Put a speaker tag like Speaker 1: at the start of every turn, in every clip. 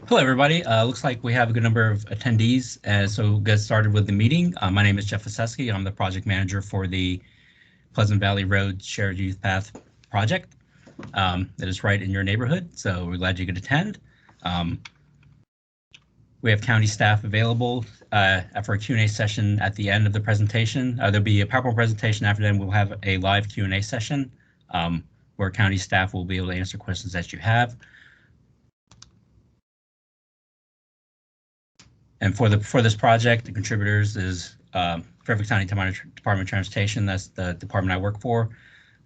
Speaker 1: Hello, everybody. Looks like we have a good number of attendees, so we'll get started with the meeting. My name is Jeff Oseski. I'm the project manager for the Pleasant Valley Road Shared Youth Path project. That is right in your neighborhood, so we're glad you could attend. We have county staff available for a Q&A session at the end of the presentation. There'll be a PowerPoint presentation. After that, we'll have a live Q&A session where county staff will be able to answer questions that you have. And for this project, the contributors is Fairfax County Department of Transportation. That's the department I work for.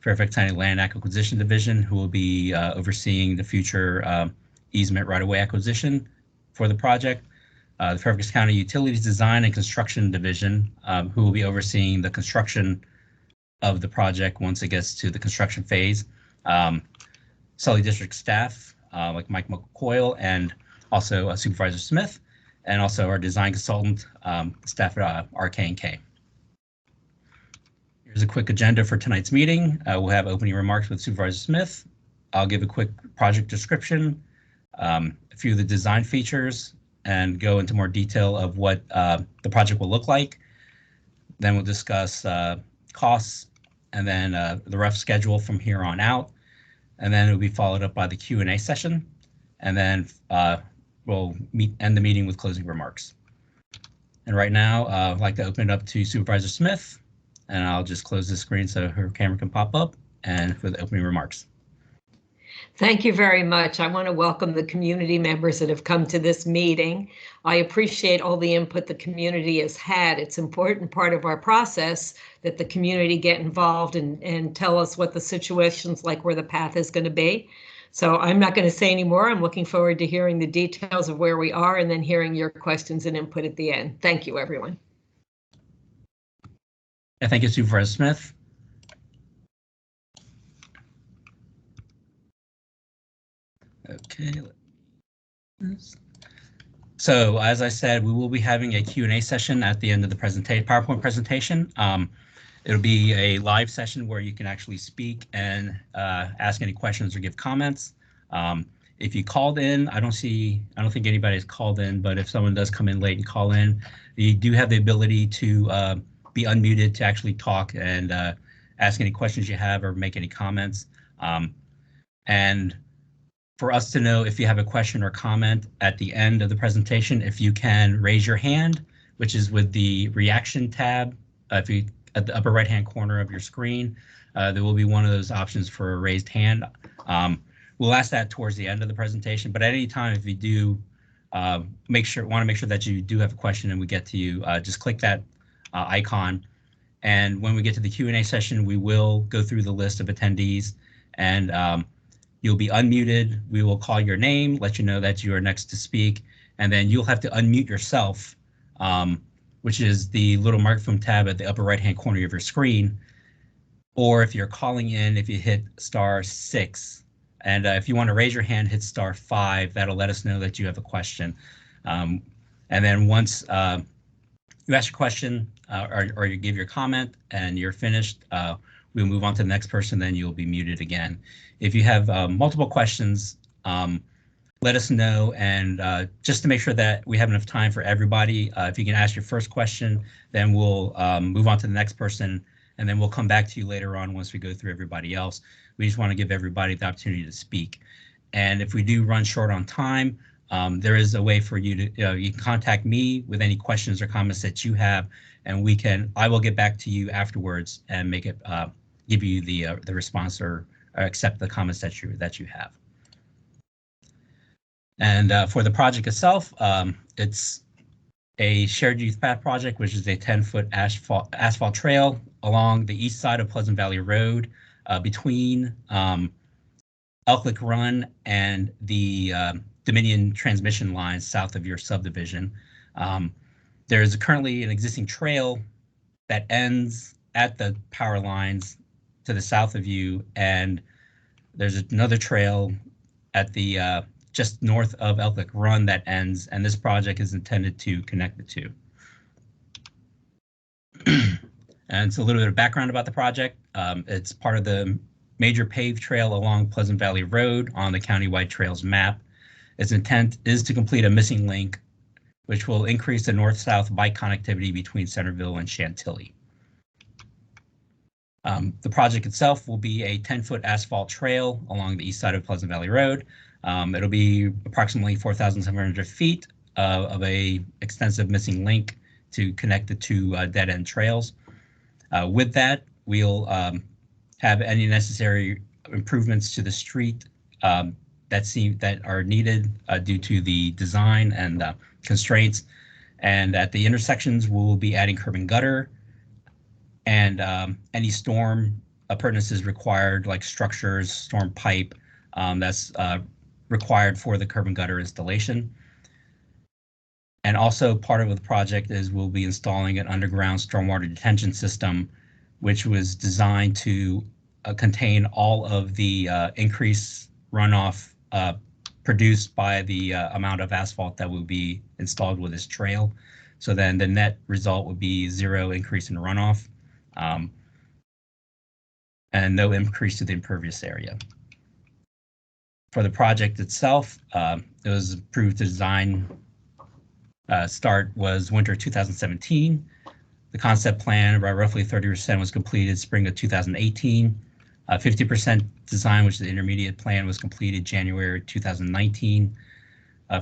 Speaker 1: Fairfax County Land Acquisition Division, who will be overseeing the future easement right-of-way acquisition for the project. The Fairfax County Utilities Design and Construction Division, who will be overseeing the construction of the project once it gets to the construction phase. Sully District staff, like Mike McCoyle, and also Supervisor Smith, and also our design consultant staff at RK&K. Here's a quick agenda for tonight's meeting. We'll have opening remarks with Supervisor Smith. I'll give a quick project description, a few of the design features, and go into more detail of what the project will look like. Then we'll discuss costs, and then the rough schedule from here on out. And then it'll be followed up by the Q&A session. And then we'll end the meeting with closing remarks. And right now, I'd like to open it up to Supervisor Smith, and I'll just close the screen so her camera can pop up and for the opening remarks.
Speaker 2: Thank you very much. I want to welcome the community members that have come to this meeting. I appreciate all the input the community has had. It's an important part of our process that the community get involved and tell us what the situation's like, where the path is going to be. So I'm not going to say any more. I'm looking forward to hearing the details of where we are and then hearing your questions and input at the end. Thank you, everyone.
Speaker 1: Yeah, thank you, Supervisor Smith. Okay. So as I said, we will be having a Q&A session at the end of the PowerPoint presentation. It'll be a live session where you can actually speak and ask any questions or give comments. If you called in, I don't think anybody's called in, but if someone does come in late and call in, you do have the ability to be unmuted to actually talk and ask any questions you have or make any comments. And for us to know if you have a question or comment at the end of the presentation, if you can raise your hand, which is with the reaction tab, at the upper right-hand corner of your screen, there will be one of those options for a raised hand. We'll ask that towards the end of the presentation, but at any time, if you do want to make sure that you do have a question and we get to you, just click that icon. And when we get to the Q&A session, we will go through the list of attendees, and you'll be unmuted. We will call your name, let you know that you are next to speak, and then you'll have to unmute yourself, which is the little microphone tab at the upper right-hand corner of your screen. Or if you're calling in, if you hit *6, and if you want to raise your hand, hit *5. That'll let us know that you have a question. And then once you ask your question or you give your comment and you're finished, we'll move on to the next person, then you'll be muted again. If you have multiple questions, let us know, and just to make sure that we have enough time for everybody, if you can ask your first question, then we'll move on to the next person, and then we'll come back to you later on once we go through everybody else. We just want to give everybody the opportunity to speak. And if we do run short on time, there is a way for you to, you can contact me with any questions or comments that you have, and I will get back to you afterwards and make it, give you the response or accept the comments that you have. And for the project itself, it's a shared youth path project, which is a 10-foot asphalt trail along the east side of Pleasant Valley Road between Elk Run and the Dominion transmission lines south of your subdivision. There's currently an existing trail that ends at the power lines to the south of you, and there's another trail at the just north of Elk Run that ends, and this project is intended to connect the two. And so a little bit of background about the project. It's part of the major paved trail along Pleasant Valley Road on the countywide trails map. Its intent is to complete a missing link, which will increase the north-south bike connectivity between Centerville and Chantilly. The project itself will be a 10-foot asphalt trail along the east side of Pleasant Valley Road. It'll be approximately 4,700 feet of a extensive missing link to connect the two dead-end trails. With that, we'll have any necessary improvements to the street that are needed due to the design and constraints. And at the intersections, we'll be adding curb and gutter, and any storm appurtenances required, like structures, storm pipe, that's required for the curb and gutter installation. And also part of the project is we'll be installing an underground stormwater detention system, which was designed to contain all of the increased runoff produced by the amount of asphalt that will be installed with this trail. So then the net result would be 0 increase in runoff, and no increase to the impervious area. For the project itself, it was approved to design start was winter 2017. The concept plan, about roughly 30% was completed spring of 2018. 50% design, which is the intermediate plan, was completed January 2019.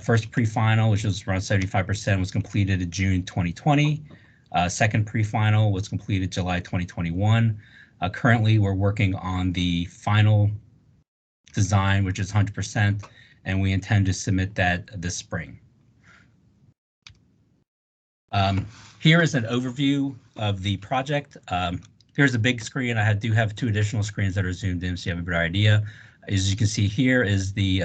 Speaker 1: First pre-final, which was around 75%, was completed in June 2020. Second pre-final was completed July 2021. Currently, we're working on the final design, which is 100%, and we intend to submit that this spring. Here is an overview of the project. Here's a big screen. I do have 2 additional screens that are zoomed in, so you have a better idea. As you can see, here is the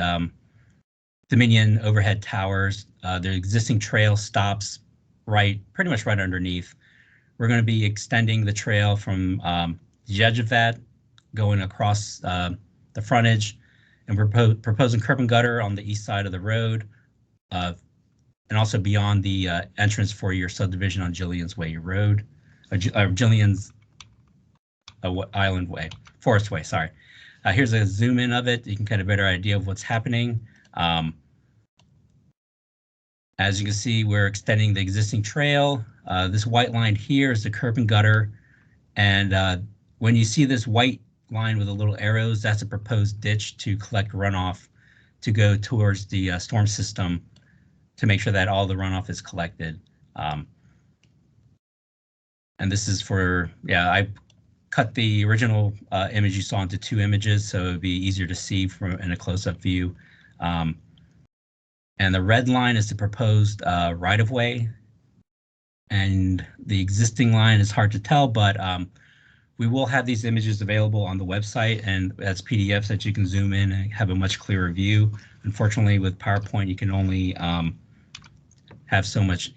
Speaker 1: Dominion overhead towers. The existing trail stops pretty much right underneath. We're going to be extending the trail from the edge of that, going across the frontage, and we're proposing curb and gutter on the east side of the road, and also beyond the entrance for your subdivision on Jillian's Way Road, or Jillian's Island Way, Forest Way, sorry. Here's a zoom in of it. You can get a better idea of what's happening. As you can see, we're extending the existing trail. This white line here is the curb and gutter. And when you see this white line with the little arrows, that's a proposed ditch to collect runoff to go towards the storm system to make sure that all the runoff is collected. And this is for, I cut the original image you saw into 2 images, so it would be easier to see in a close-up view. And the red line is the proposed right-of-way, and the existing line is hard to tell, but we will have these images available on the website, and as PDFs that you can zoom in and have a much clearer view. Unfortunately, with PowerPoint, you can only have so much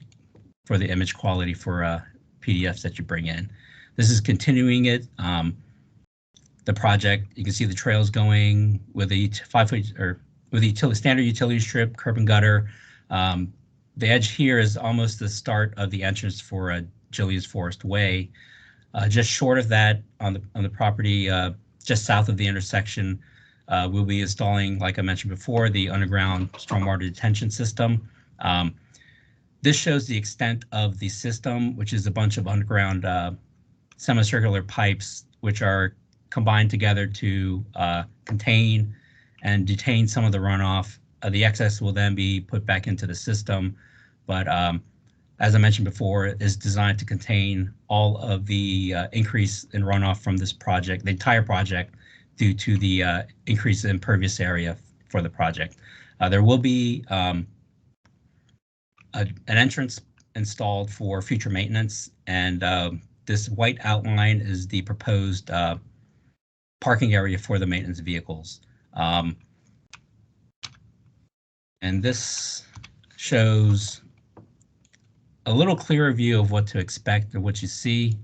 Speaker 1: for the image quality for PDFs that you bring in. This is continuing it. The project, you can see the trails going with a 5-foot or with the standard utility strip, curb and gutter. The edge here is almost the start of the entrance for Jillian's Forest Way. Just short of that, on the property just south of the intersection, we'll be installing, like I mentioned before, the underground stormwater detention system. This shows the extent of the system, which is a bunch of underground semicircular pipes, which are combined together to contain and detain some of the runoff. The excess will then be put back into the system, but as I mentioned before, it is designed to contain all of the increase in runoff from this project, the entire project, due to the increase in impervious area for the project. There will be an entrance installed for future maintenance, and this white outline is the proposed parking area for the maintenance vehicles. And this shows a little clearer view of what to expect or what you see,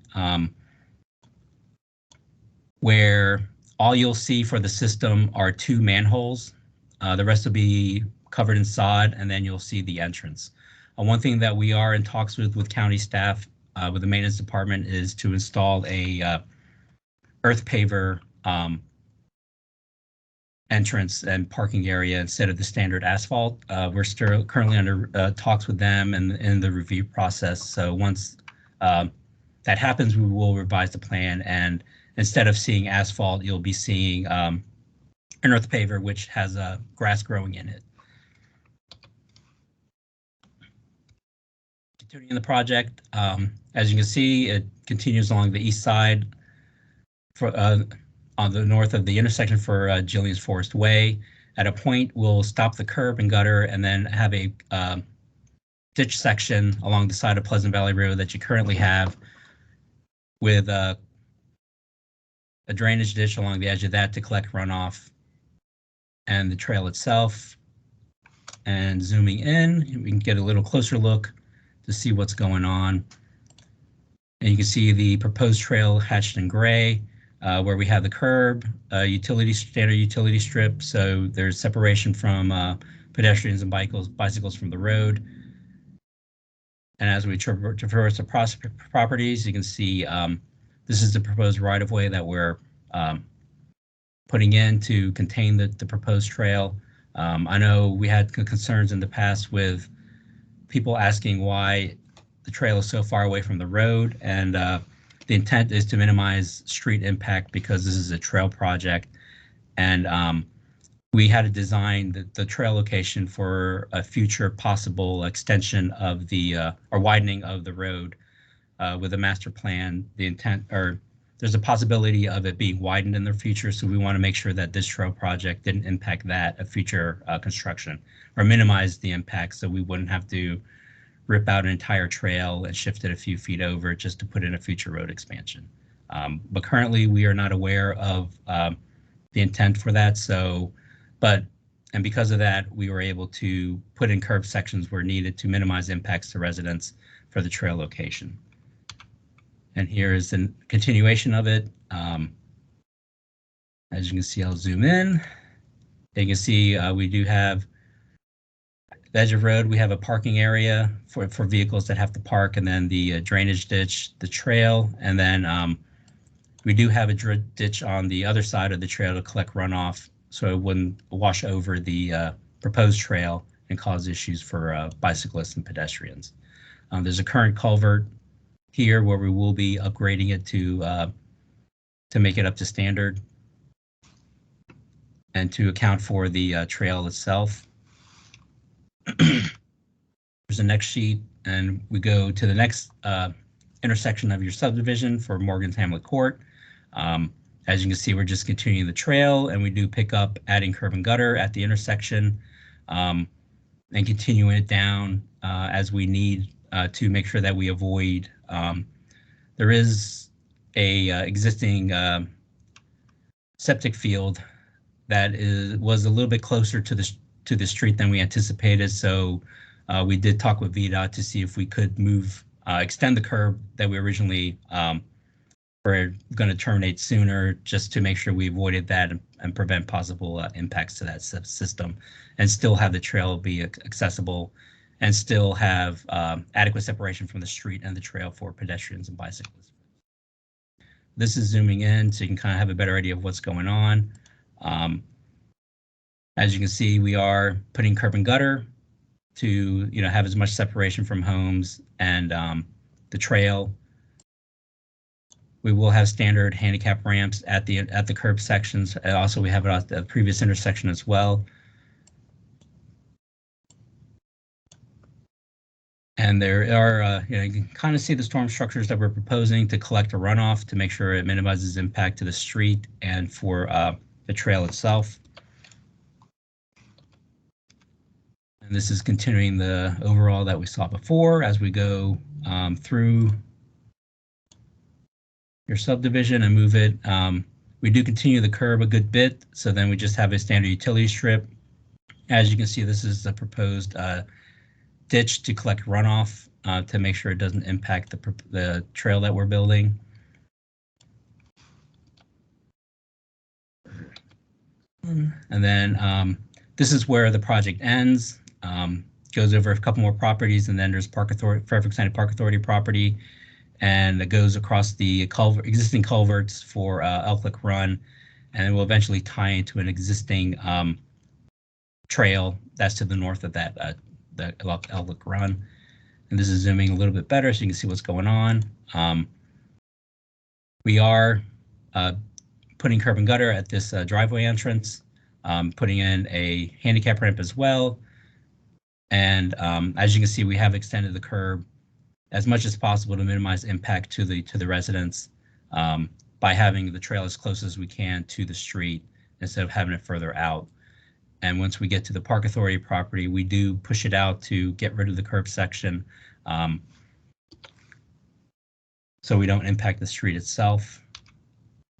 Speaker 1: where all you'll see for the system are 2 manholes. The rest will be covered in sod, and then you'll see the entrance. One thing that we are in talks with county staff, with the maintenance department, is to install a earth paver entrance and parking area instead of the standard asphalt. We're still currently under talks with them and in the review process. So once that happens, we will revise the plan, and instead of seeing asphalt, you'll be seeing an earth paver which has grass growing in it. Continuing the project, as you can see, it continues along the east side for on the north of the intersection for Jillian's Forest Way. At a point, we'll stop the curb and gutter and then have a ditch section along the side of Pleasant Valley Road that you currently have, with a drainage ditch along the edge of that to collect runoff, and the trail itself. And zooming in, we can get a little closer look to see what's going on. And you can see the proposed trail hatched in gray, where we have the curb, standard utility strip, so there's separation from pedestrians and bicycles from the road. And as we traverse the properties, you can see this is the proposed right-of-way that we're putting in to contain the proposed trail. I know we had concerns in the past with people asking why the trail is so far away from the road, and the intent is to minimize street impact because this is a trail project, and we had to design the trail location for a future possible extension of the or widening of the road with a master plan. The intent, or there's a possibility of it being widened in the future, so we want to make sure that this trail project didn't impact that of future construction, or minimize the impact, so we wouldn't have to rip out an entire trail and shift it a few feet over just to put in a future road expansion. But currently we are not aware of the intent for that. And because of that, we were able to put in curb sections where needed to minimize impacts to residents for the trail location. And here is a continuation of it. As you can see, I'll zoom in. You can see we do have the edge of road. We have a parking area for vehicles that have to park, and then the drainage ditch, the trail, and then we do have a ditch on the other side of the trail to collect runoff, so it wouldn't wash over the proposed trail and cause issues for bicyclists and pedestrians. There's a current culvert here where we will be upgrading it to make it up to standard and to account for the trail itself. There's the next sheet, and we go to the next intersection of your subdivision for Morgan's Hamlet Court. As you can see, we're just continuing the trail, and we do pick up adding curb and gutter at the intersection, and continuing it down as we need to make sure that we avoid. There is a existing septic field that was a little bit closer to the street than we anticipated, so we did talk with VDOT to see if we could extend the curb that we originally were going to terminate sooner, just to make sure we avoided that and prevent possible impacts to that system, and still have the trail be accessible, and still have adequate separation from the street and the trail for pedestrians and bicyclists. This is zooming in so you can kind of have a better idea of what's going on. As you can see, we are putting curb and gutter to have as much separation from homes and the trail. We will have standard handicap ramps at the curb sections. Also, we have it at the previous intersection as well. And there are, you can kind of see the storm structures that we're proposing to collect a runoff to make sure it minimizes impact to the street and for the trail itself. And this is continuing the overall that we saw before as we go through your subdivision and move it. We do continue the curb a good bit, so then we just have a standard utility strip. As you can see, this is the proposed ditch to collect runoff to make sure it doesn't impact the trail that we're building. And then this is where the project ends. Goes over a couple more properties, and then there's Fairfax County Park Authority property, and it goes across the existing culverts for Elk Lick Run, and it will eventually tie into an existing trail that's to the north of that the Ellick Run. And this is zooming a little bit better so you can see what's going on. We are putting curb and gutter at this driveway entrance, putting in a handicap ramp as well. And as you can see, we have extended the curb as much as possible to minimize impact to the residents by having the trail as close as we can to the street instead of having it further out. And once we get to the Park Authority property, we do push it out to get rid of the curb section so we don't impact the street itself.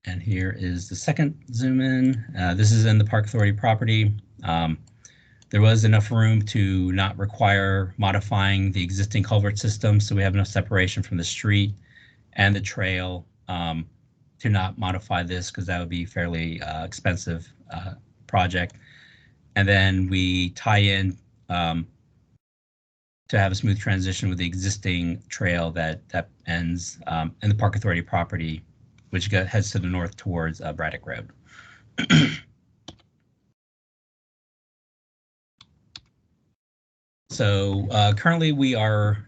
Speaker 1: And here is the second zoom in. This is in the Park Authority property. There was enough room to not require modifying the existing culvert system, so we have enough separation from the street and the trail to not modify this, because that would be a fairly expensive project. And then we tie in to have a smooth transition with the existing trail that ends in the Park Authority property, which heads to the north towards Braddock Road. So currently we are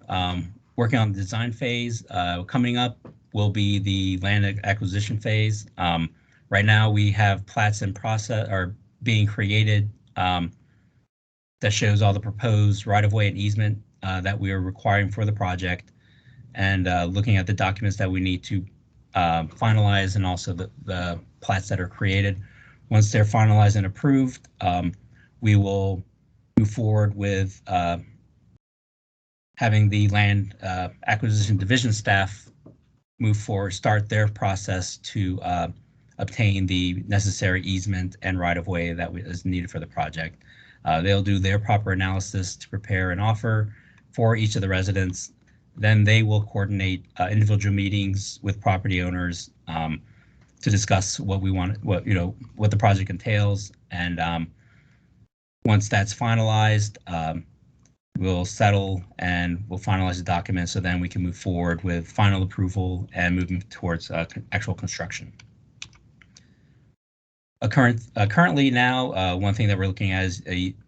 Speaker 1: working on the design phase. Coming up will be the land acquisition phase. Right now we have plats in process are being created that shows all the proposed right-of-way and easement that we are requiring for the project, and looking at the documents that we need to finalize, and also the plats that are created. Once they're finalized and approved, we will move forward with having the land acquisition division staff move forward, start their process to obtain the necessary easement and right-of-way that is needed for the project. They'll do their proper analysis to prepare an offer for each of the residents. Then they will coordinate individual meetings with property owners to discuss what we want, what the project entails. And once that's finalized, we'll settle and we'll finalize the document, so then we can move forward with final approval and moving towards actual construction. Currently now, one thing that we're looking at is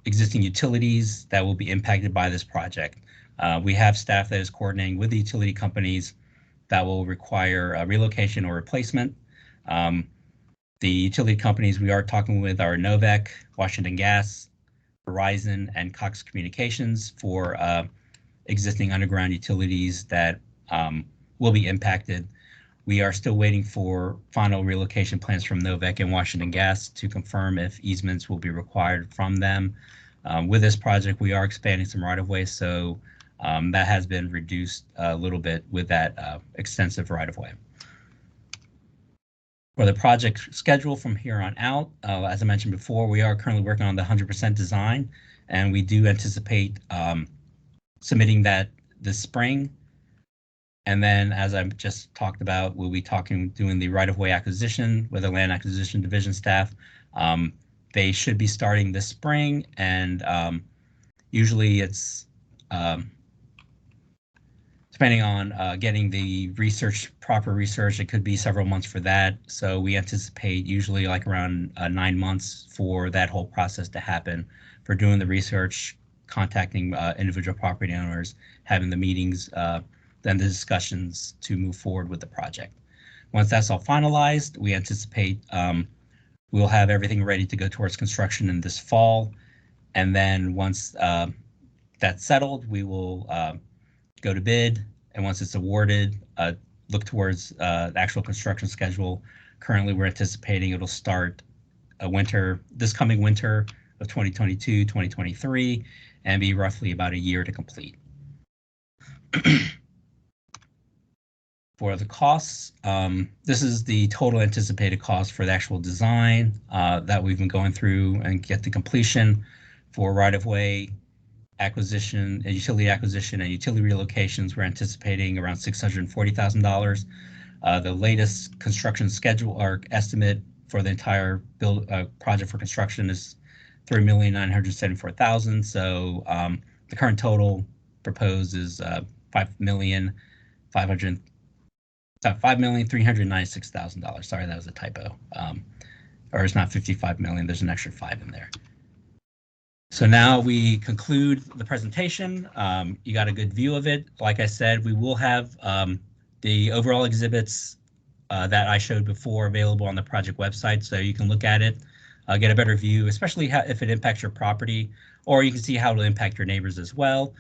Speaker 1: existing utilities that will be impacted by this project. We have staff that is coordinating with the utility companies that will require relocation or replacement. The utility companies we are talking with are Novec, Washington Gas, Verizon, and Cox Communications for existing underground utilities that will be impacted. We are still waiting for final relocation plans from Novec and Washington Gas to confirm if easements will be required from them. With this project, we are expanding some right-of-way, so that has been reduced a little bit with that extensive right-of-way. For the project schedule from here on out, as I mentioned before, we are currently working on the 100% design, and we do anticipate submitting that this spring. And then, as I just talked about, we'll be doing the right-of-way acquisition with the land acquisition division staff. They should be starting this spring, and usually it's depending on getting the proper research, it could be several months for that. So we anticipate usually like around 9 months for that whole process to happen, for doing the research, contacting individual property owners, having the meetings, then the discussions to move forward with the project. Once that's all finalized, we anticipate we'll have everything ready to go towards construction in this fall. And then once that's settled, we will go to bid. And once it's awarded, look towards the actual construction schedule. Currently, we're anticipating it'll start this coming winter of 2022, 2023, and be roughly about a year to complete. For the costs, this is the total anticipated cost for the actual design that we've been going through and get to completion for right-of-way acquisition, utility acquisition, and utility relocations. We're anticipating around $640,000. The latest construction schedule or estimate for the entire project for construction is $3,974,000. So the current total proposed is $5,396,000. Sorry, that was a typo. or it's not 55 million, there's an extra 5 in there. So now we conclude the presentation. You got a good view of it. Like I said, we will have the overall exhibits that I showed before available on the project website, so you can look at it, get a better view, especially if it impacts your property, or you can see how it'll impact your neighbors as well.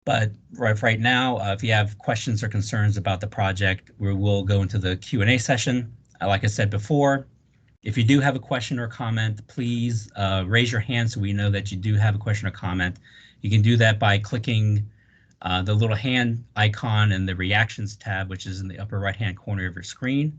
Speaker 1: But right now, if you have questions or concerns about the project, we will go into the Q&A session. Like I said before, if you do have a question or comment, please raise your hand so we know that you do have a question or comment. You can do that by clicking the little hand icon in the Reactions tab, which is in the upper right-hand corner of your screen.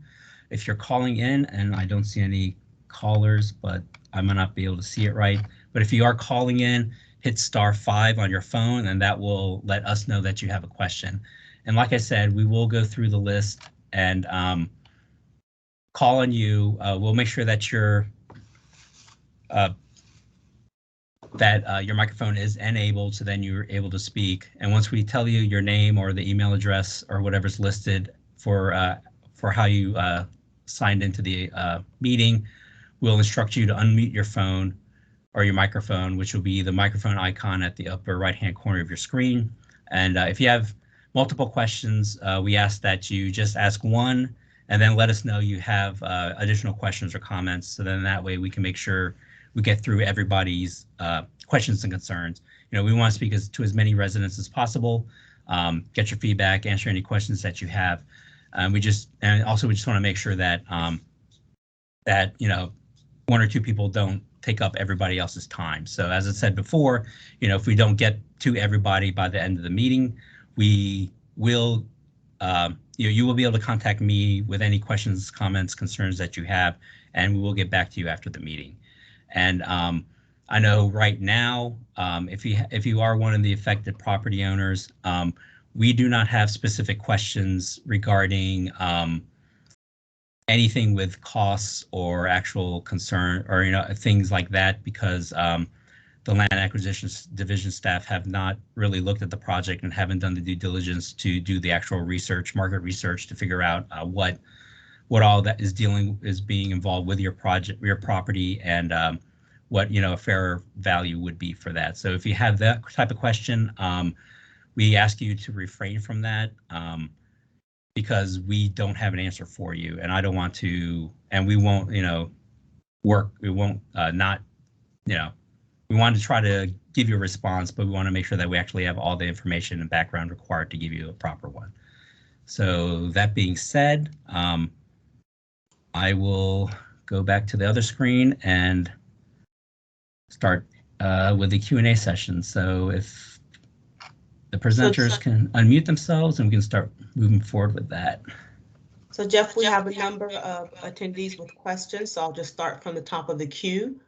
Speaker 1: If you're calling in, and I don't see any callers, but I might not be able to see it right, but if you are calling in, hit *5 on your phone, and that will let us know that you have a question. And like I said, we will go through the list and call on you. We'll make sure that your microphone is enabled, so then you're able to speak. And once we tell you your name or the email address or whatever's listed for how you signed into the meeting, we'll instruct you to unmute your phone or your microphone, which will be the microphone icon at the upper right-hand corner of your screen. And if you have multiple questions, we ask that you just ask one and then let us know you have additional questions or comments. So then that way we can make sure we get through everybody's questions and concerns. You know, we want to speak to as many residents as possible, get your feedback, answer any questions that you have. We just want to make sure that that, you know, one or two people don't take up everybody else's time. So as I said before, you know, if we don't get to everybody by the end of the meeting, we will, you will be able to contact me with any questions, comments, concerns that you have, and we will get back to you after the meeting. And I know right now, if you are one of the affected property owners, we do not have specific questions regarding anything with costs or actual concern or, you know, things like that, because the land acquisition division staff have not really looked at the project and haven't done the due diligence to do the actual research, market research, to figure out what all that is being involved with your project, your property, and what, you know, a fair value would be for that. So if you have that type of question, we ask you to refrain from that. Because we don't have an answer for you, and I don't want to, and we won't, you know, we won't not, you know, we want to try to give you a response, but we want to make sure that we actually have all the information and background required to give you a proper one. So that being said, I will go back to the other screen and start with the Q&A session. So if the presenters can unmute themselves, and we can start moving forward with that.
Speaker 3: So Jeff, we have a number of attendees with questions, so I'll just start from the top of the queue.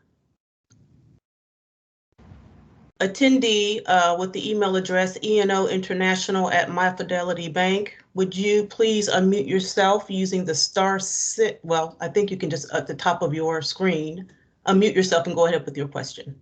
Speaker 3: Attendee with the email address enointernational@myfidelitybank. Would you please unmute yourself using the *6? Well, I think you can just at the top of your screen, unmute yourself and go ahead with your question.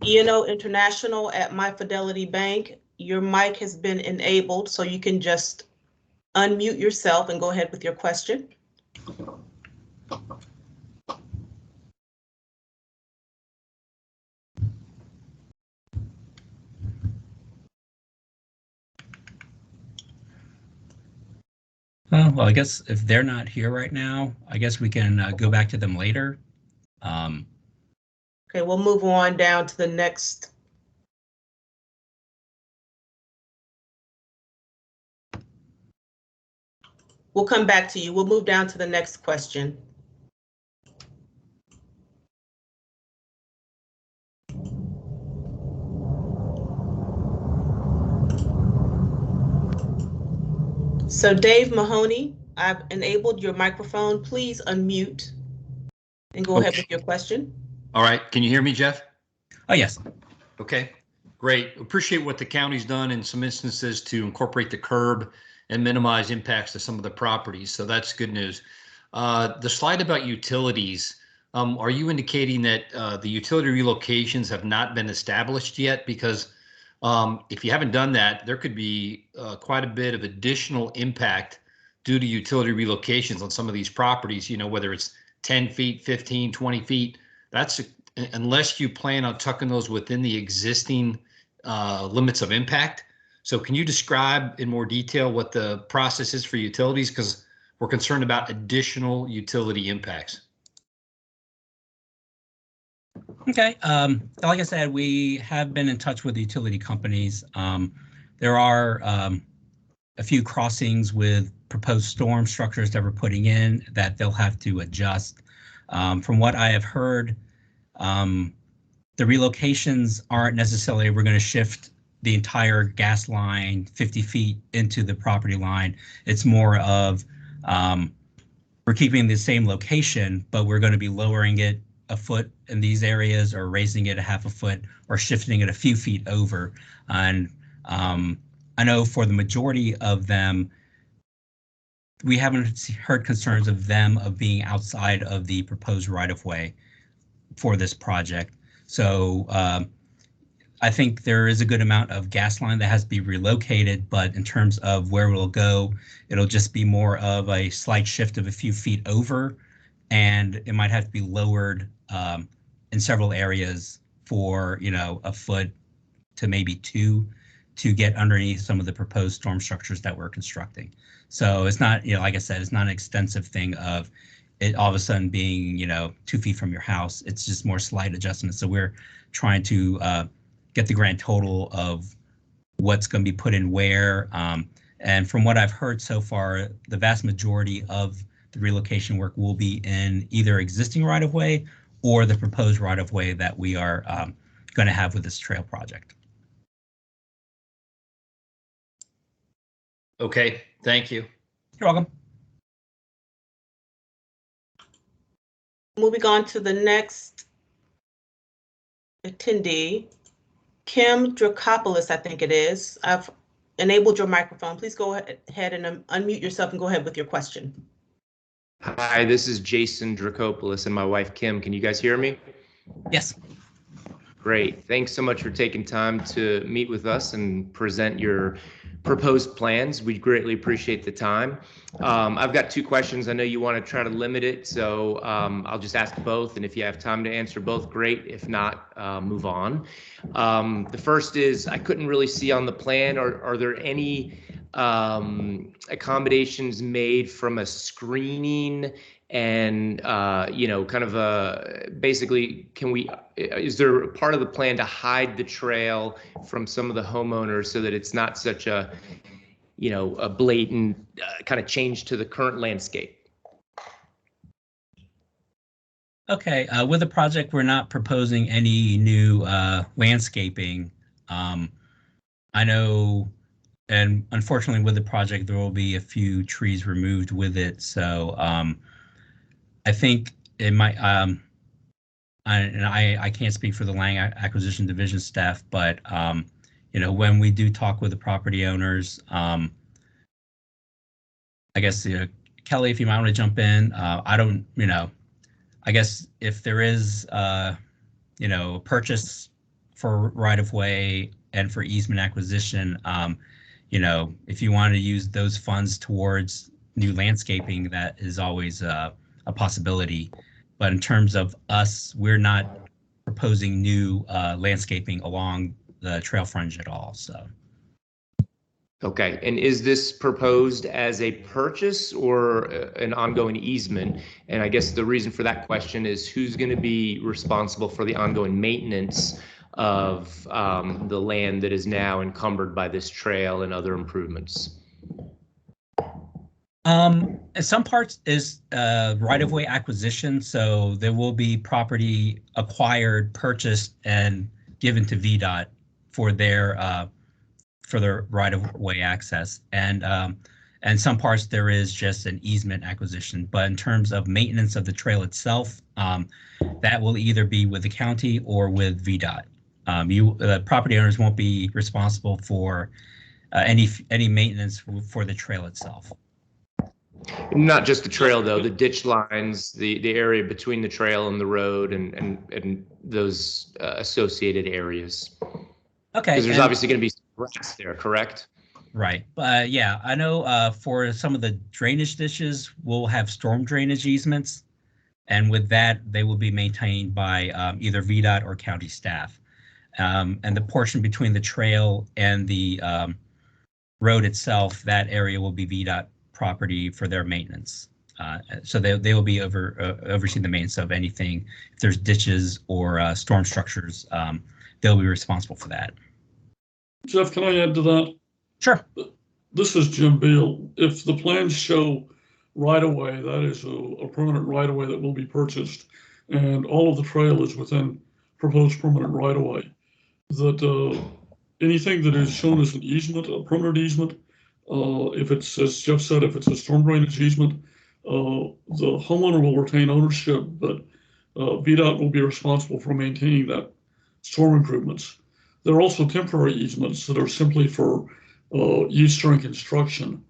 Speaker 3: E&O International at @myfidelitybank. Your mic has been enabled, so you can just unmute yourself and go ahead with your question.
Speaker 1: Well, I guess if they're not here right now, I guess we can go back to them later.
Speaker 3: Okay, we'll move on down to the next. We'll come back to you. We'll move down to the next question. So Dave Mahoney, I've enabled your microphone. Please unmute and go ahead with your question.
Speaker 4: All right. Can you hear me, Jeff?
Speaker 1: Oh, yes.
Speaker 4: Okay. Great. Appreciate what the county's done in some instances to incorporate the curb and minimize impacts to some of the properties. So that's good news. The slide about utilities, are you indicating that the utility relocations have not been established yet? Because if you haven't done that, there could be quite a bit of additional impact due to utility relocations on some of these properties, you know, whether it's 10 feet, 15, 20 feet. That's unless you plan on tucking those within the existing limits of impact. So can you describe in more detail what the process is for utilities? Because we're concerned about additional utility impacts.
Speaker 1: Okay. Like I said, we have been in touch with the utility companies. There are a few crossings with proposed storm structures that we're putting in that they'll have to adjust. From what I have heard, the relocations aren't necessarily we're going to shift the entire gas line 50 feet into the property line. It's more of we're keeping the same location, but we're going to be lowering it a foot in these areas or raising it a half a foot or shifting it a few feet over. And I know for the majority of them, we haven't heard concerns of them of being outside of the proposed right-of-way for this project. So I think there is a good amount of gas line that has to be relocated, but in terms of where it'll go, it'll just be more of a slight shift of a few feet over, and it might have to be lowered in several areas for, you know, a foot to maybe two to get underneath some of the proposed storm structures that we're constructing. So it's not, you know, like I said, it's not an extensive thing of it all of a sudden being, you know, 2 feet from your house. It's just more slight adjustments. So we're trying to get the grand total of what's going to be put in where. And from what I've heard so far, the vast majority of the relocation work will be in either existing right-of-way or the proposed right-of-way that we are going to have with this trail project.
Speaker 4: Okay, thank you.
Speaker 1: You're welcome.
Speaker 3: Moving on to the next attendee, Kim Dracopoulos, I think it is. I've enabled your microphone. Please go ahead and unmute yourself and go ahead with your question.
Speaker 5: Hi, this is Jason Dracopoulos and my wife, Kim. Can you guys hear me?
Speaker 1: Yes.
Speaker 5: Great. Thanks so much for taking time to meet with us and present your proposed plans. We greatly appreciate the time. I've got two questions. I know you want to try to limit it, so I'll just ask both. And if you have time to answer both, great. If not, move on. The first is, I couldn't really see on the plan, are there any accommodations made from a screening and you know, kind of basically, is there part of the plan to hide the trail from some of the homeowners so that it's not such a, you know, a blatant kind of change to the current landscape?
Speaker 1: Okay, with the project, we're not proposing any new landscaping. I know, and unfortunately with the project, there will be a few trees removed with it. So I think it might, I can't speak for the Lang Acquisition Division staff, but you know, when we do talk with the property owners, I guess, Kelly, if you might want to jump in, I don't, you know, I guess if there is, you know, purchase for right-of-way and for easement acquisition, you know, if you want to use those funds towards new landscaping, that is always a possibility. But in terms of us, we're not proposing new landscaping along the trail frontage at all. So.
Speaker 5: Okay, and is this proposed as a purchase or an ongoing easement? And I guess the reason for that question is, who's going to be responsible for the ongoing maintenance of the land that is now encumbered by this trail and other improvements?
Speaker 1: Some parts is right-of-way acquisition, so there will be property acquired, purchased, and given to VDOT for their right-of-way access, and some parts there is just an easement acquisition. But in terms of maintenance of the trail itself, that will either be with the county or with VDOT. The property owners won't be responsible for any maintenance for the trail itself.
Speaker 5: Not just the trail though, the ditch lines, the area between the trail and the road, and those associated areas.
Speaker 1: Okay.
Speaker 5: Because there's obviously going to be some grass there, correct?
Speaker 1: Right. Yeah, I know for some of the drainage ditches, we'll have storm drainage easements. And with that, they will be maintained by either VDOT or county staff. And the portion between the trail and the road itself, that area will be VDOT property for their maintenance. So they will be overseeing the maintenance of anything. If there's ditches or storm structures, they'll be responsible for that.
Speaker 6: Jeff, can I add to that?
Speaker 1: Sure.
Speaker 6: This is Jim Beal. If the plans show right-of-way, that is a permanent right-of-way that will be purchased, and all of the trail is within proposed permanent right-of-way, that anything that is shown as an easement, a permanent easement, if it's, as Jeff said, if it's a storm drainage easement, the homeowner will retain ownership, but VDOT will be responsible for maintaining that storm improvements. There are also temporary easements that are simply for use during construction.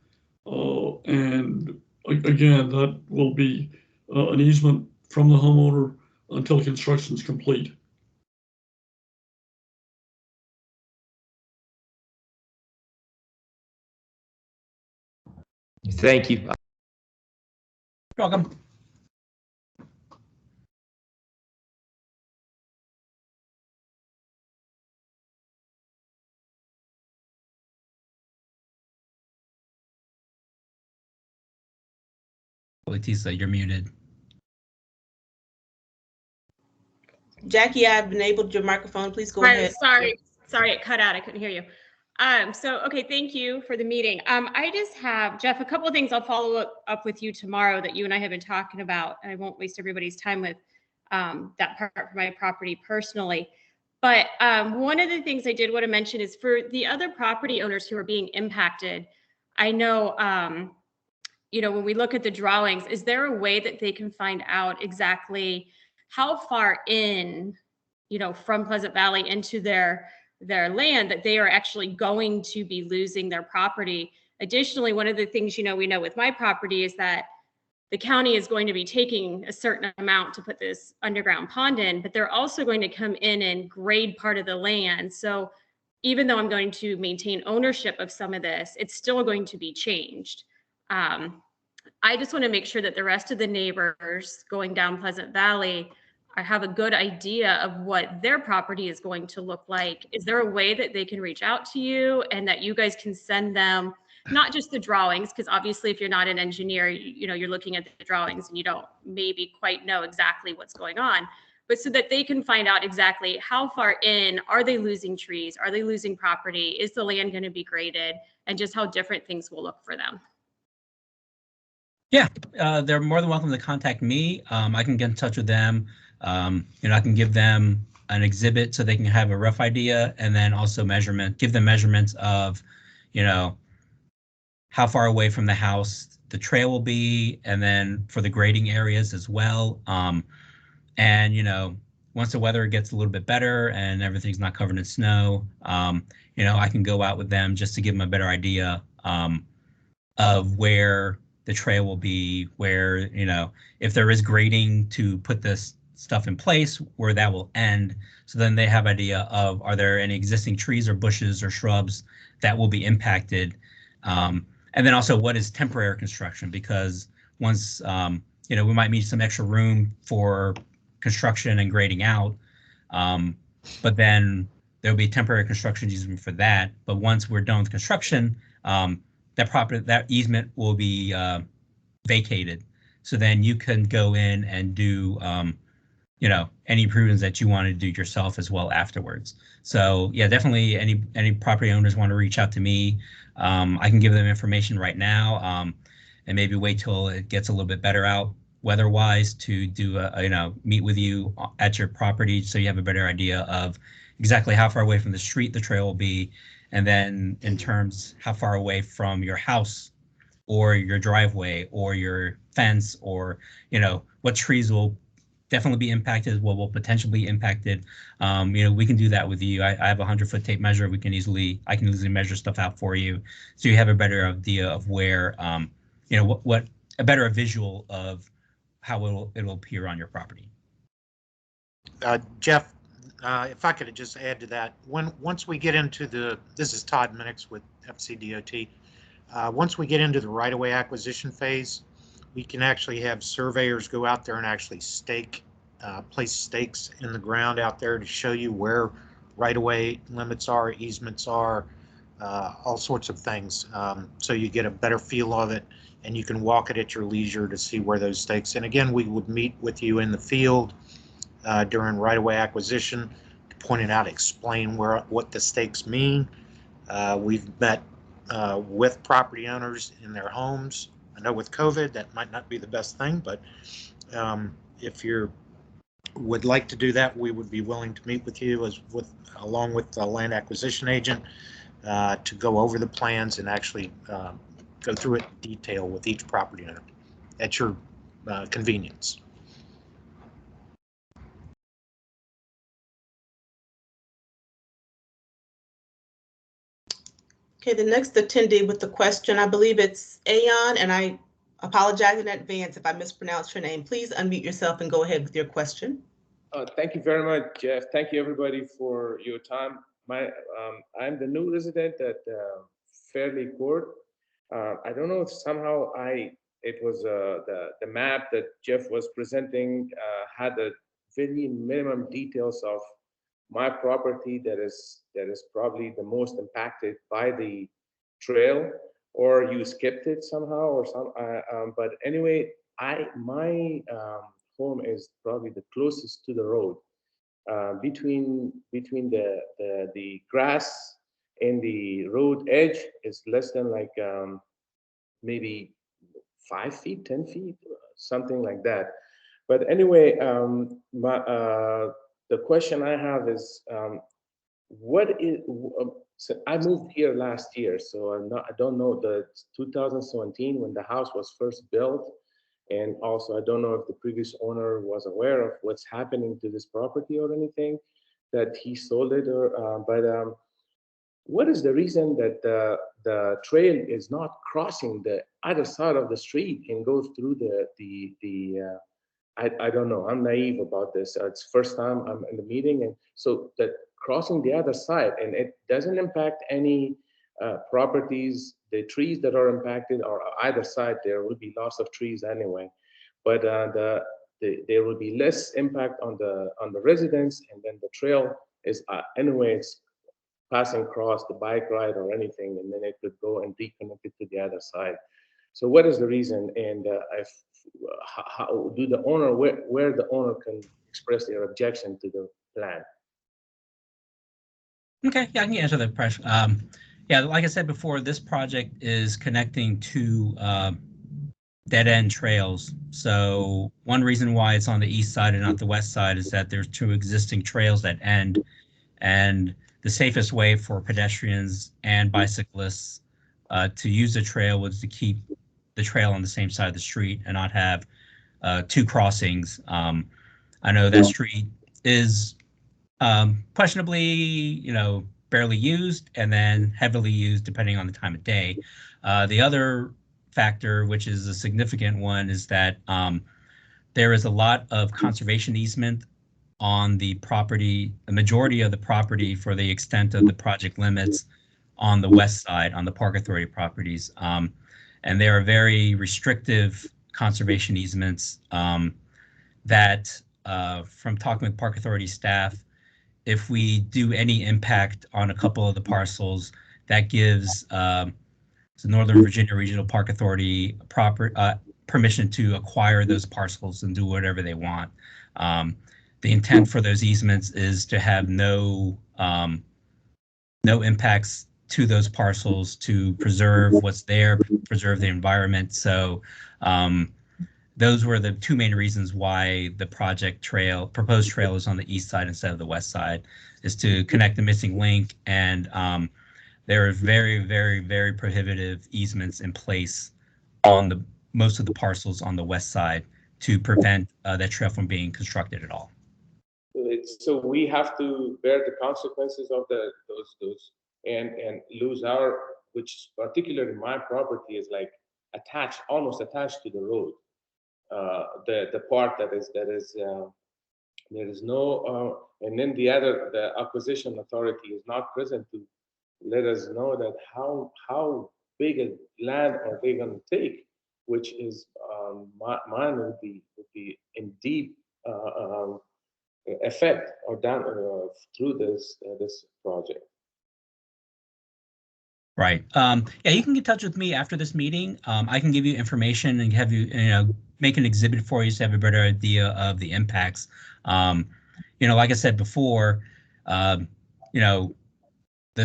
Speaker 6: And again, that will be an easement from the homeowner until construction is complete.
Speaker 5: Thank you.
Speaker 1: You're welcome. Letizia, you're muted.
Speaker 3: Jackie, I've enabled your microphone. Please go
Speaker 7: Hi,
Speaker 3: ahead.
Speaker 7: sorry, it cut out. I couldn't hear you. Okay, thank you for the meeting. I just have, Jeff, a couple of things I'll follow up with you tomorrow that you and I have been talking about, and I won't waste everybody's time with that part for my property personally. But one of the things I did want to mention is for the other property owners who are being impacted, I know, when we look at the drawings, is there a way that they can find out exactly how far in, from Pleasant Valley into their land that they are actually going to be losing their property? Additionally, one of the things, we know with my property is that the county is going to be taking a certain amount to put this underground pond in, but they're also going to come in and grade part of the land. So even though I'm going to maintain ownership of some of this, it's still going to be changed. I just want to make sure that the rest of the neighbors going down Pleasant Valley have a good idea of what their property is going to look like. Is there a way that they can reach out to you and that you guys can send them not just the drawings, because obviously if you're not an engineer, you're looking at the drawings and you don't maybe quite know exactly what's going on, but so that they can find out exactly how far in are they losing trees, are they losing property, is the land going to be graded, and just how different things will look for them.
Speaker 1: Yeah, they're more than welcome to contact me. I can get in touch with them. I can give them an exhibit so they can have a rough idea, and then also give them measurements of, how far away from the house the trail will be, and then for the grading areas as well. And, once the weather gets a little bit better and everything's not covered in snow, I can go out with them just to give them a better idea of where the trail will be, where, if there is grading to put this stuff in place, where that will end. So then they have idea of, are there any existing trees or bushes or shrubs that will be impacted? And then also, what is temporary construction? Because once, we might need some extra room for construction and grading out, but then there'll be temporary construction easement for that. But once we're done with construction, that easement will be vacated. So then you can go in and do, any improvements that you want to do yourself as well afterwards. So yeah, definitely any property owners want to reach out to me. I can give them information right now, and maybe wait till it gets a little bit better out weather-wise to do meet with you at your property, so you have a better idea of exactly how far away from the street the trail will be, and then in terms how far away from your house or your driveway or your fence, or what trees will definitely be impacted, what will potentially be impacted. We can do that with you. I have a 100-foot tape measure. I can easily measure stuff out for you, so you have a better idea of where, what a better visual of how it'll appear on your property.
Speaker 8: Jeff, if I could just add to that, once we get into this is Todd Minix with FCDOT. Once we get into the right-of-way acquisition phase, we can actually have surveyors go out there and actually place stakes in the ground out there to show you where right-of-way limits are, easements are, all sorts of things. So you get a better feel of it, and you can walk it at your leisure to see where those stakes. And again, we would meet with you in the field during right-of-way acquisition to point it out, explain what the stakes mean. We've met with property owners in their homes. I know with COVID that might not be the best thing, but if you would like to do that, we would be willing to meet with you along with the land acquisition agent to go over the plans and actually go through it in detail with each property owner at your convenience.
Speaker 3: Okay, the next attendee with the question, I believe it's Aon, and I apologize in advance if I mispronounce your name. Please unmute yourself and go ahead with your question.
Speaker 9: Thank you very much, Jeff. Thank you, everybody, for your time. I'm the new resident at Fairley Court. I don't know if somehow it was the map that Jeff was presenting had the very minimum details of my property that is probably the most impacted by the trail, or you skipped it somehow, or but anyway, my home is probably the closest to the road. Between the grass and the road edge is less than like maybe 5 feet, 10 feet, something like that. But anyway, the question I have is, so I moved here last year, so I don't know the 2017 when the house was first built, and also I don't know if the previous owner was aware of what's happening to this property or anything, that he sold it, or but what is the reason that the trail is not crossing the other side of the street and goes through I don't know. I'm naive about this. It's first time I'm in the meeting, and so that crossing the other side, and it doesn't impact any properties. The trees that are impacted are either side. There will be loss of trees anyway, but there will be less impact on the residents, and then the trail is anyway it's passing across the bike ride or anything, and then it could go and reconnect it to the other side. So what is the reason, and how do the owner, where the owner can express their objection to the plan?
Speaker 1: Okay, yeah, I can answer that question. Yeah, like I said before, this project is connecting two dead-end trails. So one reason why it's on the east side and not the west side is that there's two existing trails that end, and the safest way for pedestrians and bicyclists to use the trail was to keep the trail on the same side of the street and not have two crossings. I know that street is questionably, barely used and then heavily used depending on the time of day. The other factor, which is a significant one, is that there is a lot of conservation easement on the property, the majority of the property for the extent of the project limits on the west side, on the Park Authority properties. And there are very restrictive conservation easements that, from talking with Park Authority staff, if we do any impact on a couple of the parcels, that gives the Northern Virginia Regional Park Authority permission to acquire those parcels and do whatever they want. The intent for those easements is to have no impacts to those parcels, to preserve what's there, preserve the environment. So those were the two main reasons why the proposed trail is on the east side instead of the west side, is to connect the missing link. And there are very, very, very prohibitive easements in place on most of the parcels on the west side to prevent that trail from being constructed at all.
Speaker 9: So we have to bear the consequences of those and lose our, which particularly my property is like attached, almost attached to the road. The part that is there is no and then the acquisition authority is not present to let us know that how big a land are they going to take, which is mine would be in deep effect or down through this project.
Speaker 1: Right. Yeah, you can get in touch with me after this meeting. I can give you information and have you make an exhibit for you so you have a better idea of the impacts. Like I said before, the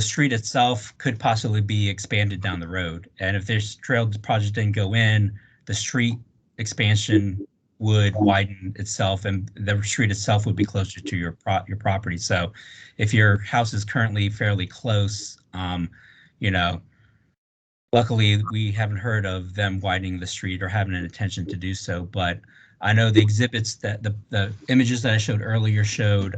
Speaker 1: street itself could possibly be expanded down the road. And if this trail project didn't go in, the street expansion would widen itself and the street itself would be closer to your property. So if your house is currently fairly close, luckily we haven't heard of them widening the street or having an intention to do so. But I know the exhibits that the images that I showed earlier showed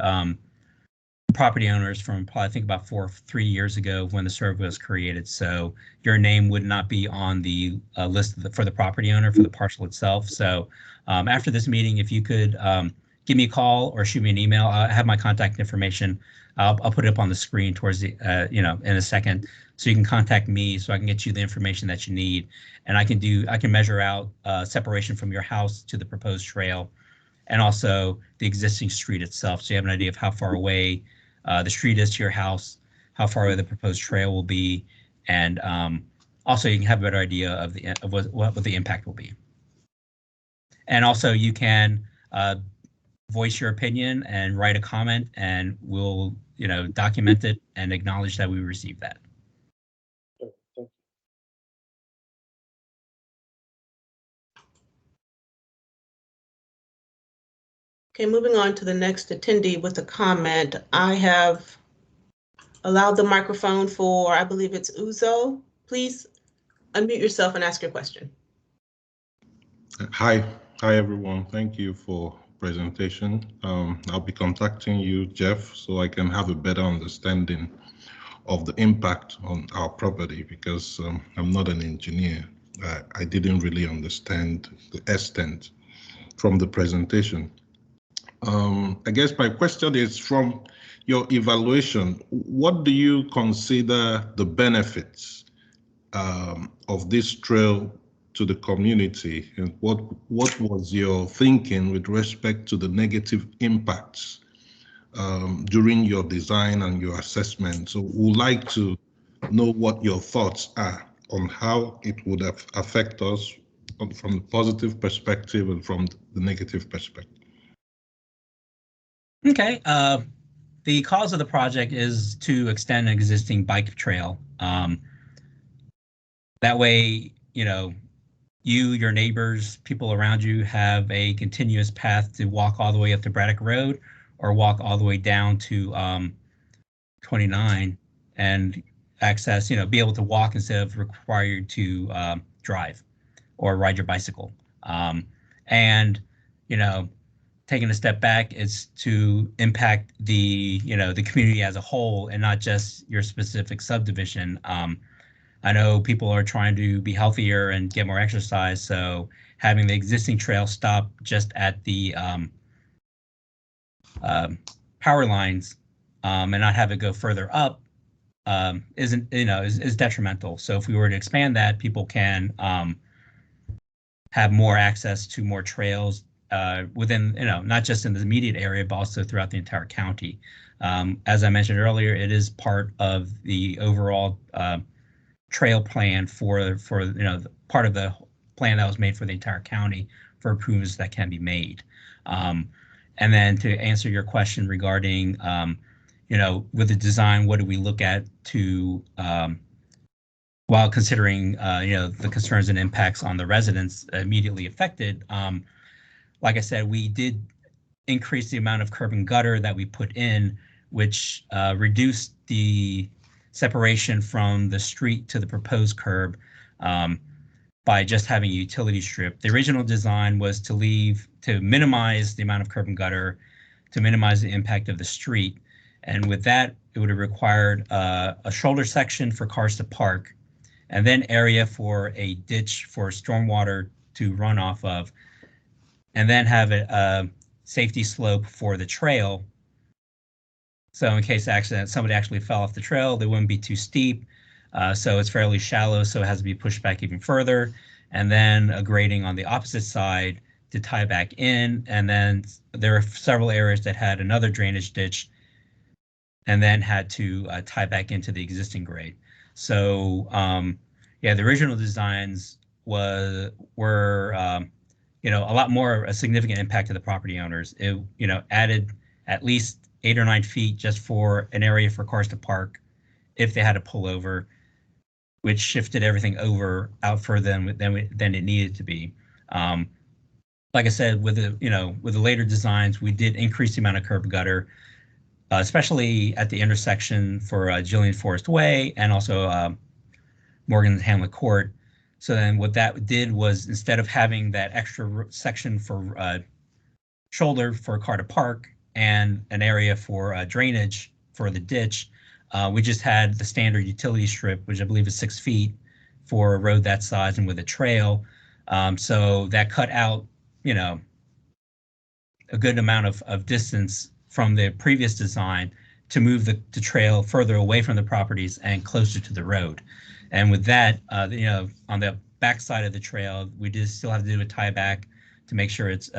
Speaker 1: property owners from probably I think about 3 years ago when the survey was created. So your name would not be on the list for the property owner for the parcel itself. So after this meeting, if you could give me a call or shoot me an email, I have my contact information. I'll put it up on the screen towards the in a second, so you can contact me so I can get you the information that you need, and I can measure out separation from your house to the proposed trail, and also the existing street itself, so you have an idea of how far away the street is to your house, how far away the proposed trail will be, and also you can have a better idea of what the impact will be. And also you can voice your opinion and write a comment, and we'll document it and acknowledge that we received that.
Speaker 3: Okay, moving on to the next attendee with a comment. I have allowed the microphone for, I believe it's Uzo. Please unmute yourself and ask your question.
Speaker 10: Hi everyone. Thank you for presentation. I'll be contacting you, Jeff, so I can have a better understanding of the impact on our property, because I'm not an engineer. I didn't really understand the extent from the presentation. I guess my question is, from your evaluation, what do you consider the benefits of this trail to the community, and what was your thinking with respect to the negative impacts during your design and your assessment? So we'd like to know what your thoughts are on how it would affect us from the positive perspective and from the negative perspective.
Speaker 1: Okay. The cause of the project is to extend an existing bike trail. That way, you, your neighbors, people around you have a continuous path to walk all the way up to Braddock Road or walk all the way down to 29 and access, be able to walk instead of required to drive or ride your bicycle. And, taking a step back is to impact the, the community as a whole and not just your specific subdivision. I know people are trying to be healthier and get more exercise, so having the existing trail stop just at the power lines and not have it go further up is detrimental. So if we were to expand that, people can have more access to more trails within, not just in the immediate area, but also throughout the entire county. As I mentioned earlier, it is part of the overall trail plan for part of the plan that was made for the entire county for improvements that can be made. And then to answer your question regarding, with the design, what do we look at to while considering, the concerns and impacts on the residents immediately affected. Like I said, we did increase the amount of curb and gutter that we put in, which reduced the separation from the street to the proposed curb. by just having a utility strip. The original design was to minimize the amount of curb and gutter, to minimize the impact of the street. And with that, it would have required a shoulder section for cars to park, and then area for a ditch for stormwater to run off of, and then have a safety slope for the trail. So in case somebody actually fell off the trail, they wouldn't be too steep. So it's fairly shallow, so it has to be pushed back even further. And then a grading on the opposite side to tie back in. And then there are several areas that had another drainage ditch and then had to tie back into the existing grade. So yeah, the original designs were a lot more a significant impact to the property owners. It added at least 8 or 9 feet just for an area for cars to park if they had to pull over, which shifted everything out further than it needed to be. Like I said, with the later designs, we did increase the amount of curb and gutter, especially at the intersection for Jillian Forest Way and also Morgan Hamlet Court. So then what that did was, instead of having that extra section for shoulder for a car to park and an area for drainage for the ditch, we just had the standard utility strip, which I believe is 6 feet for a road that size and with a trail. So that cut out, a good amount of distance from the previous design to move the trail further away from the properties and closer to the road. And with that, on the back side of the trail, we still have to do a tieback to make sure it's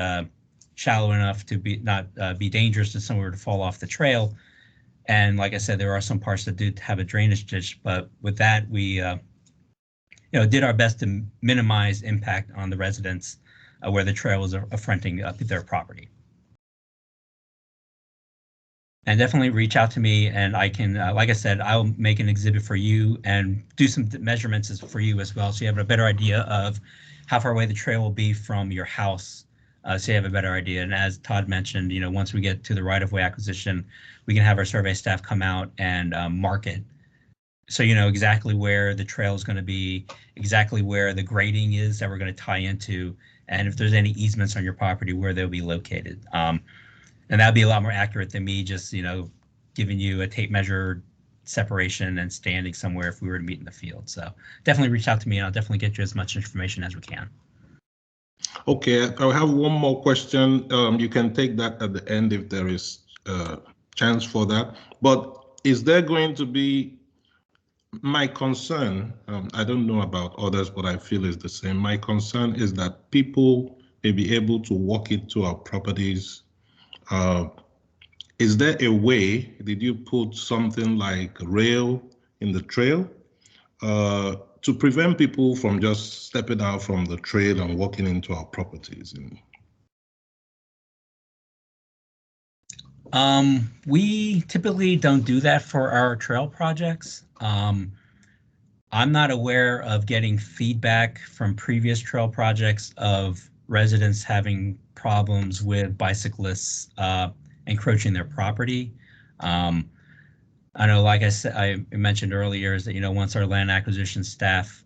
Speaker 1: shallow enough to not be dangerous to someone to fall off the trail. And like I said, there are some parts that did have a drainage ditch, but with that, we did our best to minimize impact on the residents where the trail was affronting their property. And definitely reach out to me, and I can, like I said, I'll make an exhibit for you and do some measurements for you as well, so you have a better idea of how far away the trail will be from your house, so you have a better idea. And as Todd mentioned, once we get to the right-of-way acquisition, we can have our survey staff come out and mark it, so you know exactly where the trail is going to be, exactly where the grading is that we're going to tie into, and if there's any easements on your property, where they'll be located. And that'd be a lot more accurate than me just, giving you a tape measure separation and standing somewhere if we were to meet in the field. So definitely reach out to me, and I'll definitely get you as much information as we can.
Speaker 10: Okay, I have one more question. You can take that at the end if there is a chance for that. But is there going to be, my concern, I don't know about others, but I feel is the same. My concern is that people may be able to walk into our properties. Is there a way, did you put something like rail in the trail to prevent people from just stepping out from the trail and walking into our properties?
Speaker 1: We typically don't do that for our trail projects. I'm not aware of getting feedback from previous trail projects of residents having problems with bicyclists encroaching their property. I know, like I mentioned earlier, is that once our land acquisition staff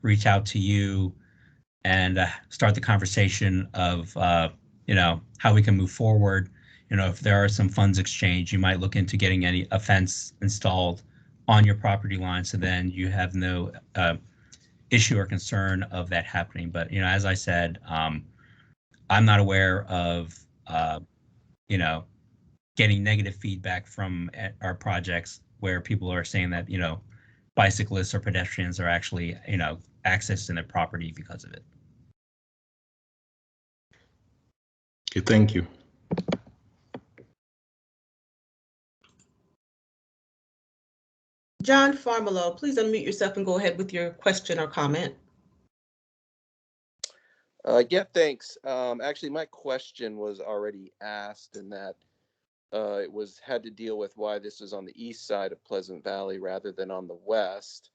Speaker 1: reach out to you and start the conversation of how we can move forward. If there are some funds exchanged, you might look into getting a fence installed on your property line, so then you have no issue or concern of that happening. But as I said, I'm not aware of getting negative feedback from our projects where people are saying that bicyclists or pedestrians are actually accessing their property because of it.
Speaker 10: Okay, thank you.
Speaker 3: John Farmelo, please unmute yourself and go ahead with your question or comment.
Speaker 11: Yeah, thanks. Actually, my question was already asked, in that it had to deal with why this is on the east side of Pleasant Valley rather than on the west.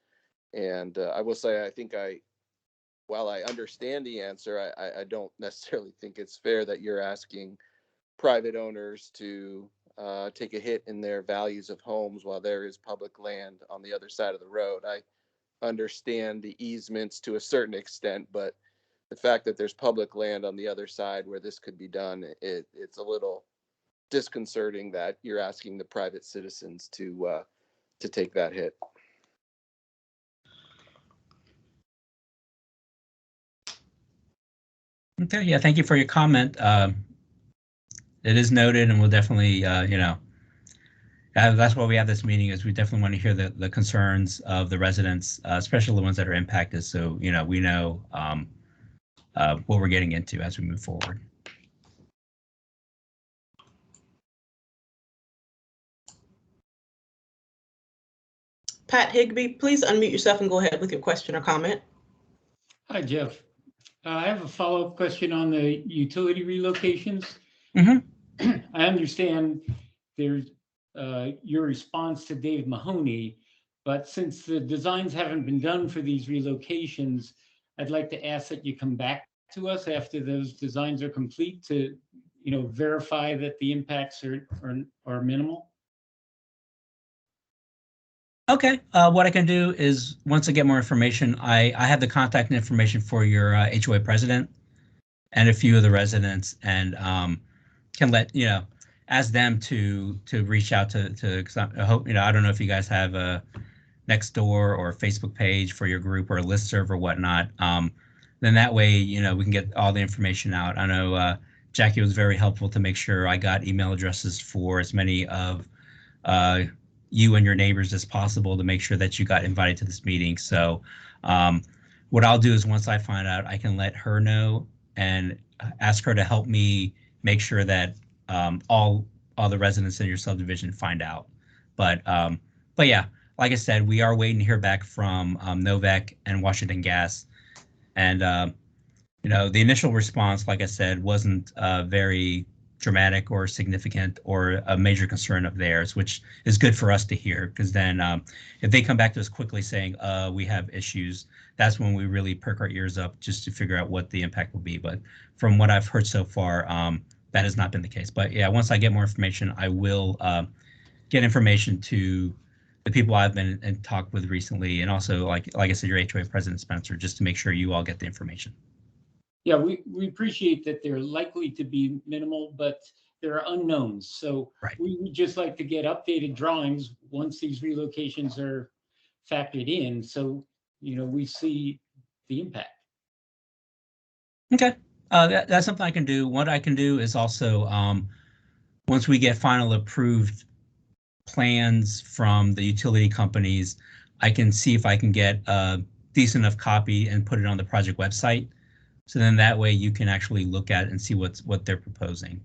Speaker 11: And I will say, I think while I understand the answer, I don't necessarily think it's fair that you're asking private owners to take a hit in their values of homes while there is public land on the other side of the road. understand the easements to a certain extent, but the fact that there's public land on the other side where this could be done, it's a little disconcerting that you're asking the private citizens to take that hit.
Speaker 1: Okay, yeah, thank you for your comment. It is noted, and we'll definitely, that's why we have this meeting, is we definitely want to hear the concerns of the residents, especially the ones that are impacted. So, we know what we're getting into as we move forward.
Speaker 3: Pat Higby, please unmute yourself and go ahead with your question or comment.
Speaker 12: Hi, Jeff. I have a follow-up question on the utility relocations.
Speaker 1: Mm-hmm.
Speaker 12: I understand there's your response to Dave Mahoney, but since the designs haven't been done for these relocations, I'd like to ask that you come back to us after those designs are complete to, verify that the impacts are minimal.
Speaker 1: Okay, what I can do is, once I get more information, I have the contact information for your HOA president and a few of the residents, and can let, ask them to reach out to, because I hope, I don't know if you guys have a Nextdoor or a Facebook page for your group or a listserv or whatnot. Then that way, we can get all the information out. I know Jackie was very helpful to make sure I got email addresses for as many of you and your neighbors as possible to make sure that you got invited to this meeting. So what I'll do is, once I find out, I can let her know and ask her to help me make sure that all the residents in your subdivision find out. But yeah, like I said, we are waiting to hear back from Novec and Washington Gas. And the initial response, like I said, wasn't very dramatic or significant or a major concern of theirs, which is good for us to hear, because then if they come back to us quickly saying we have issues, that's when we really perk our ears up just to figure out what the impact will be. But from what I've heard so far, that has not been the case. But yeah, once I get more information, I will get information to the people I've been in talk with recently, and also, like I said, your HOA president, Spencer, just to make sure you all get the information.
Speaker 12: Yeah, we appreciate that they're likely to be minimal, but there are unknowns. So
Speaker 1: right.
Speaker 12: We would just like to get updated drawings once these relocations are factored in, so we see the impact.
Speaker 1: Okay, that's something I can do. What I can do is also, once we get final approved plans from the utility companies, I can see if I can get a decent enough copy and put it on the project website. So then that way you can actually look at it and see what they're proposing.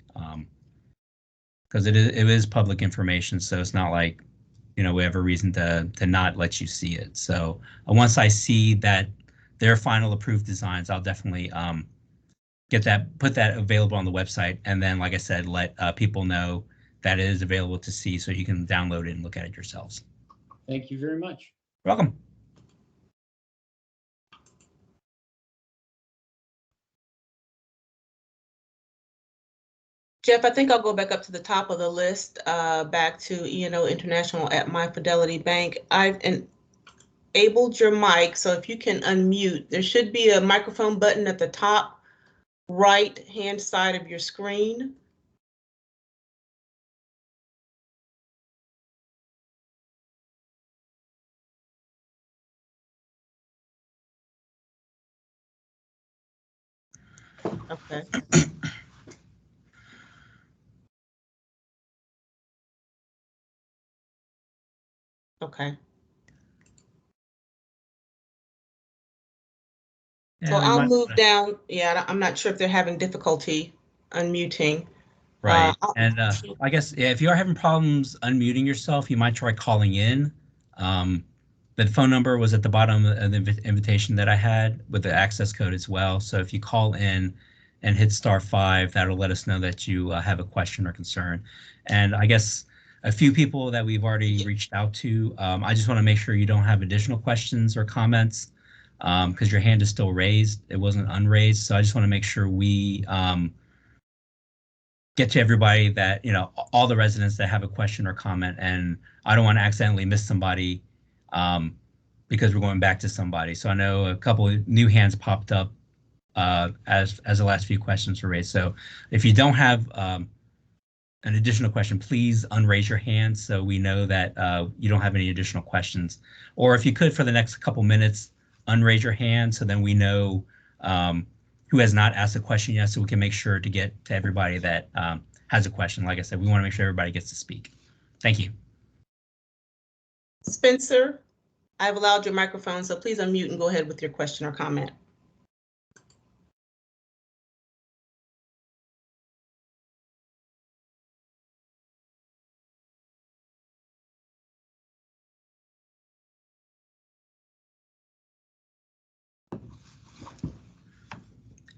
Speaker 1: Because it is public information, so it's not like, we have a reason to not let you see it. So once I see that their final approved designs, I'll definitely put that available on the website, and then, like I said, let people know that it is available to see, so you can download it and look at it yourselves.
Speaker 12: Thank you very much.
Speaker 1: You're welcome.
Speaker 3: Jeff, I think I'll go back up to the top of the list, back to E&O International at My Fidelity Bank. I've enabled your mic, so if you can unmute, there should be a microphone button at the top right-hand side of your screen. Okay. Okay.
Speaker 1: Yeah,
Speaker 3: so I'll move down. Yeah, I'm not sure if they're having difficulty unmuting.
Speaker 1: Right, and I guess, yeah, if you are having problems unmuting yourself, you might try calling in. The phone number was at the bottom of the invitation that I had with the access code as well. So if you call in and hit *5, that'll let us know that you have a question or concern. And I guess a few people that we've already reached out to, I just want to make sure you don't have additional questions or comments, because your hand is still raised. It wasn't unraised. So I just want to make sure we get to everybody that, all the residents that have a question or comment, and I don't want to accidentally miss somebody because we're going back to somebody. So I know a couple of new hands popped up as the last few questions were raised. So if you don't have an additional question, please unraise your hand so we know that you don't have any additional questions. Or if you could, for the next couple minutes, unraise your hand so then we know who has not asked a question yet, so we can make sure to get to everybody that has a question. Like I said, we want to make sure everybody gets to speak. Thank you.
Speaker 3: Spencer, I've allowed your microphone, so please unmute and go ahead with your question or comment.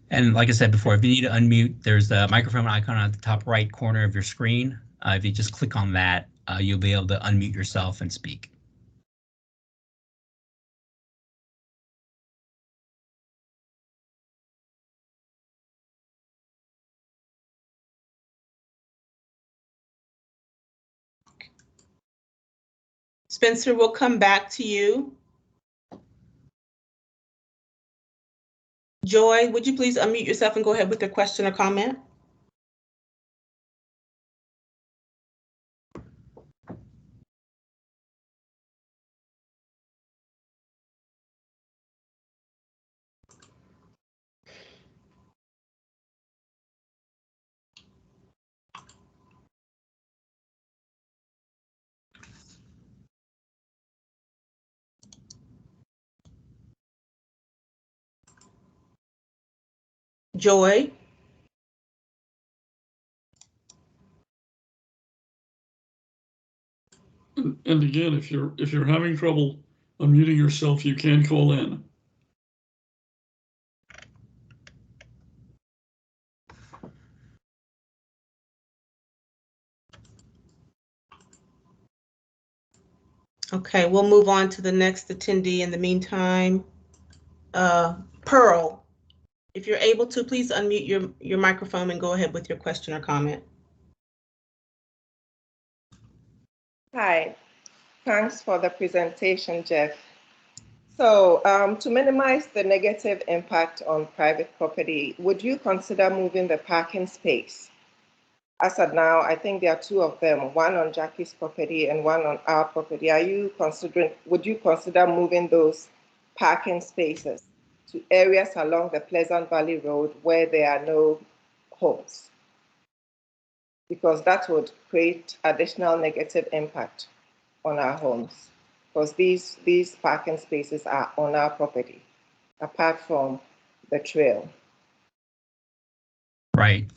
Speaker 1: And like I said before, if you need to unmute, there's the microphone icon at the top right corner of your screen. If you just click on that, you'll be able to unmute yourself and speak.
Speaker 3: Spencer, we'll come back to you. Joy, would you please unmute yourself and go ahead with your question or comment? Joy?
Speaker 6: And again, if you're having trouble unmuting yourself, you can call in.
Speaker 3: Okay, we'll move on to the next attendee in the meantime. Pearl, if you're able to, please unmute your microphone and go ahead with your question or comment.
Speaker 13: Hi, thanks for the presentation, Jeff. So to minimize the negative impact on private property, would you consider moving the parking space? As of now, I think there are two of them, one on Jackie's property and one on our property. Would you consider moving those parking spaces to areas along the Pleasant Valley Road where there are no homes? Because that would create additional negative impact on our homes, because these parking spaces are on our property, apart from the trail.
Speaker 1: Right.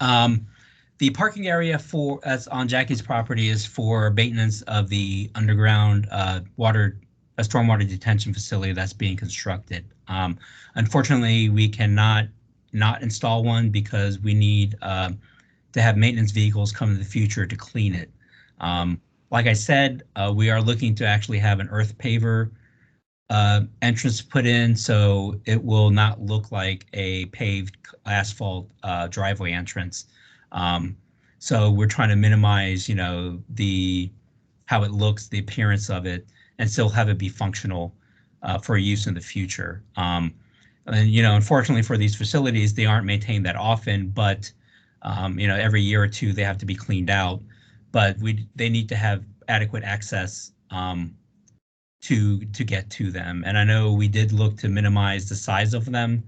Speaker 1: The parking area as on Jackie's property is for maintenance of the underground stormwater detention facility that's being constructed. Unfortunately, we cannot not install one because we need to have maintenance vehicles come in the future to clean it. Like I said, we are looking to actually have an earth paver entrance put in, so it will not look like a paved asphalt driveway entrance. So we're trying to minimize, how it looks, the appearance of it, and still have it be functional for use in the future. And unfortunately for these facilities, they aren't maintained that often, but every year or two they have to be cleaned out. But they need to have adequate access to get to them. And I know we did look to minimize the size of them,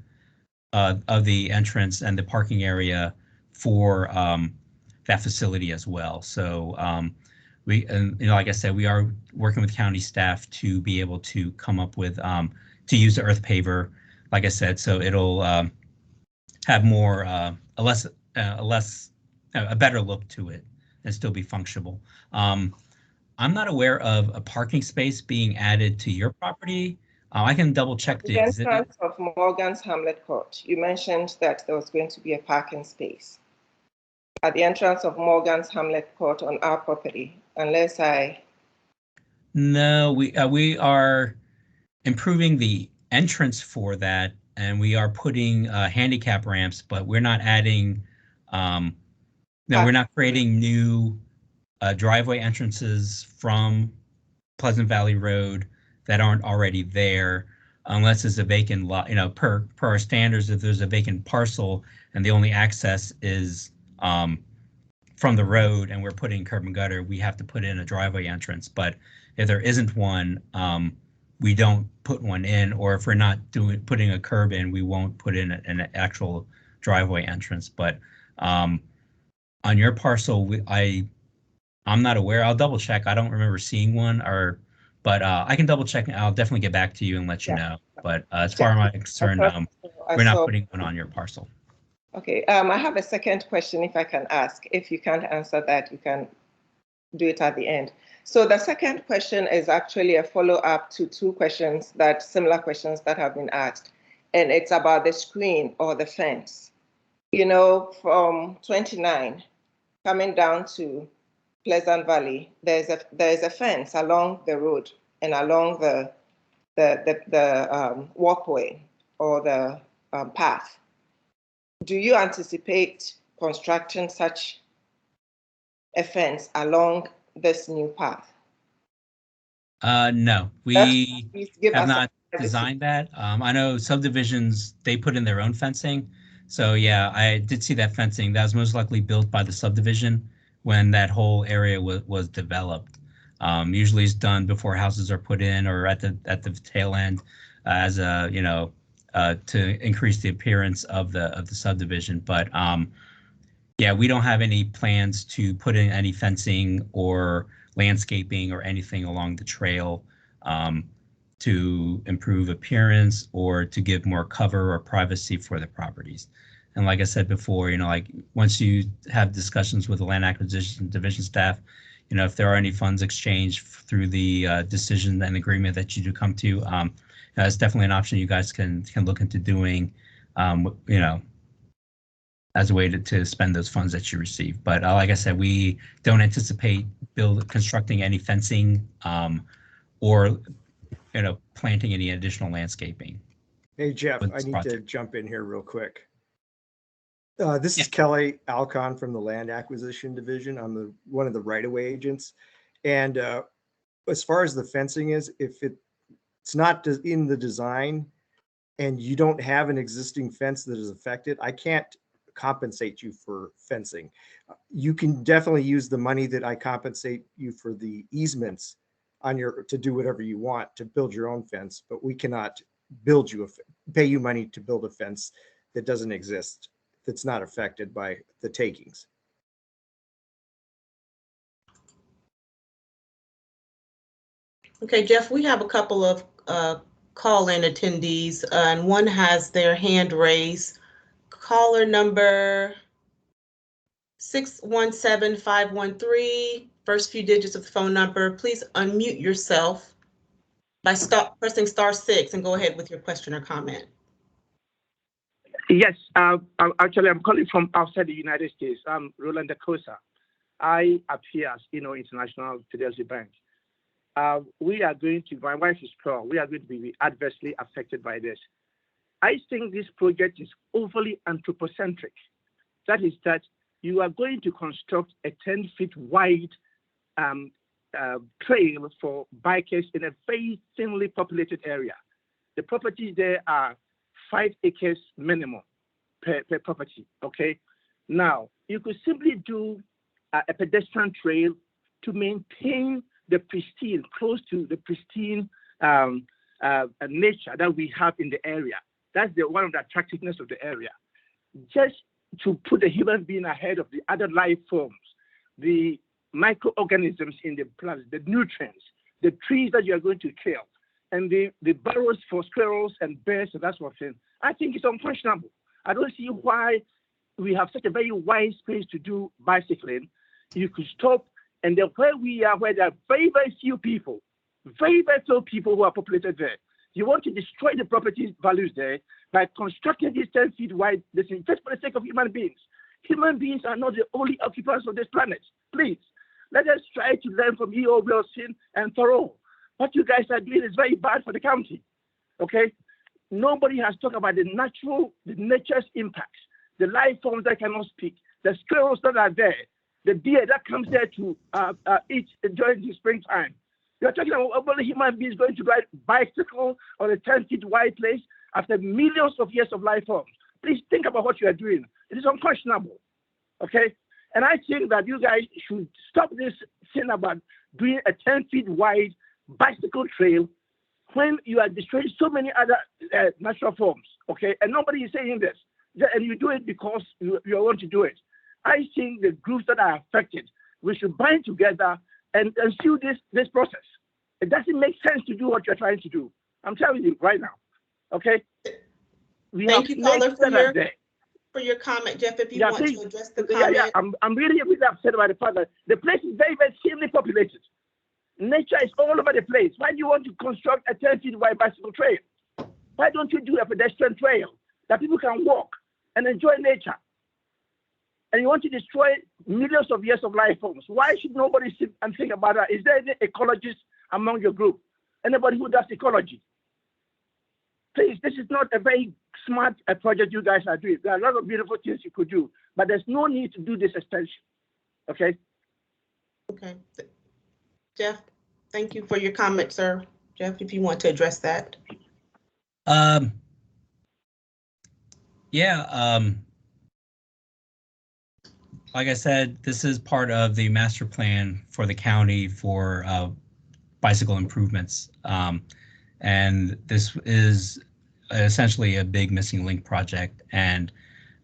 Speaker 1: of the entrance and the parking area for that facility as well. So like I said, we are working with county staff to be able to come up with to use the earth paver, like I said, so it'll have more a better look to it and still be functional. I'm not aware of a parking space being added to your property. I can double check the
Speaker 13: entrance of Morgan's Hamlet Court. You mentioned that there was going to be a parking space at the entrance of Morgan's Hamlet Court on our property, unless
Speaker 1: No, we are improving the entrance for that, and we are putting handicap ramps, but we're not adding, we're not creating new driveway entrances from Pleasant Valley Road that aren't already there, unless it's a vacant lot. You know, per our standards, if there's a vacant parcel and the only access is from the road and we're putting curb and gutter, we have to put in a driveway entrance. But if there isn't one, we don't put one in, or if we're not putting a curb in, we won't put in an actual driveway entrance. But on your parcel, I'm not aware. I'll double check. I don't remember seeing one, but I can double check. And I'll definitely get back to you and let you know. But as far as I'm concerned, we're not putting one on your parcel.
Speaker 13: Okay, I have a second question if I can ask. If you can't answer that, you can do it at the end. So the second question is actually a follow-up to similar questions that have been asked. And it's about the screen or the fence. You know, from 29 coming down to Pleasant Valley, there's a fence along the road and along the walkway or the path. Do you anticipate constructing such a fence along this new path?
Speaker 1: No, we have not designed that. I know subdivisions, they put in their own fencing. So yeah, I did see that fencing. That was most likely built by the subdivision when that whole area was developed. Usually it's done before houses are put in or at the tail end as a, you know, to increase the appearance of the subdivision. But yeah, we don't have any plans to put in any fencing or landscaping or anything along the trail to improve appearance or to give more cover or privacy for the properties. And like I said before, you know, like once you have discussions with the land acquisition division staff, you know, if there are any funds exchanged through the decision and agreement that you do come to, it's definitely an option you guys can look into doing, you know, as a way to spend those funds that you receive. But like I said, we don't anticipate constructing any fencing or, you know, planting any additional landscaping.
Speaker 14: Hey, Jeff, I need to jump in here real quick. This is Kelly Alcon from the Land Acquisition Division. I'm one of the right-of-way agents. And as far as the fencing is, if it's not in the design and you don't have an existing fence that is affected, I can't compensate you for fencing. You can definitely use the money that I compensate you for the easements on to do whatever you want to build your own fence, but we cannot pay you money to build a fence that doesn't exist, that's not affected by the takings.
Speaker 3: Okay, Jeff, we have a couple of call-in attendees, and one has their hand raised. Caller number 617513, first few digits of the phone number. Please unmute yourself by pressing *6 and go ahead with your question or comment.
Speaker 15: Yes, actually, I'm calling from outside the United States. I'm Roland Dacosa. I appear as International Fidelity Bank. We are going to, my wife is Pearl, we are going to be adversely affected by this. I think this project is overly anthropocentric. That is that you are going to construct a 10-feet wide trail for bikers in a very thinly populated area. The properties there are 5 acres minimum per property, okay? Now, you could simply do a pedestrian trail to maintain the pristine, close to the pristine nature that we have in the area. That's one of the attractiveness of the area. Just to put the human being ahead of the other life forms, the microorganisms in the plants, the nutrients, the trees that you are going to kill, and the burrows for squirrels and bears and that sort of thing. I think it's unconscionable. I don't see why we have such a very wide space to do bicycling. You could stop, and then where we are, where there are very, very few people, very, very few people who are populated there. You want to destroy the property values there by constructing these 10 feet wide distance just for the sake of human beings. Human beings are not the only occupants of this planet. Please, let us try to learn from E.O. Wilson and Thoreau. What you guys are doing is very bad for the county, okay? Nobody has talked about the nature's impacts, the life forms that cannot speak, the squirrels that are there, the deer that comes there to eat during the springtime. You're talking about only human beings going to ride bicycle on a 10 feet wide place after millions of years of life forms. Please think about what you are doing. It is unconscionable. Okay? And I think that you guys should stop this thing about doing a 10 feet wide bicycle trail when you are destroying so many other natural forms. Okay? And nobody is saying this. And you do it because you want to do it. I think the groups that are affected, we should bind together and sue this process. It doesn't make sense to do what you're trying to do. I'm telling you right now. Okay?
Speaker 3: Thank you, caller, for your comment, Jeff. If you want to address the comment.
Speaker 15: Yeah, I'm really, really upset about the fact that the place is very, very thinly populated. Nature is all over the place. Why do you want to construct a 10 feet wide bicycle trail? Why don't you do a pedestrian trail that people can walk and enjoy nature? And you want to destroy millions of years of life forms. Why should nobody sit and think about that? Is there any ecologist among your group? Anybody who does ecology? Please, this is not a very smart project you guys are doing. There are a lot of beautiful things you could do, but there's no need to do this extension. Okay?
Speaker 3: Okay. Jeff, thank you for your comment, sir. Jeff, if you want to address that.
Speaker 1: Like I said, this is part of the master plan for the county for bicycle improvements. And this is essentially a big missing link project, and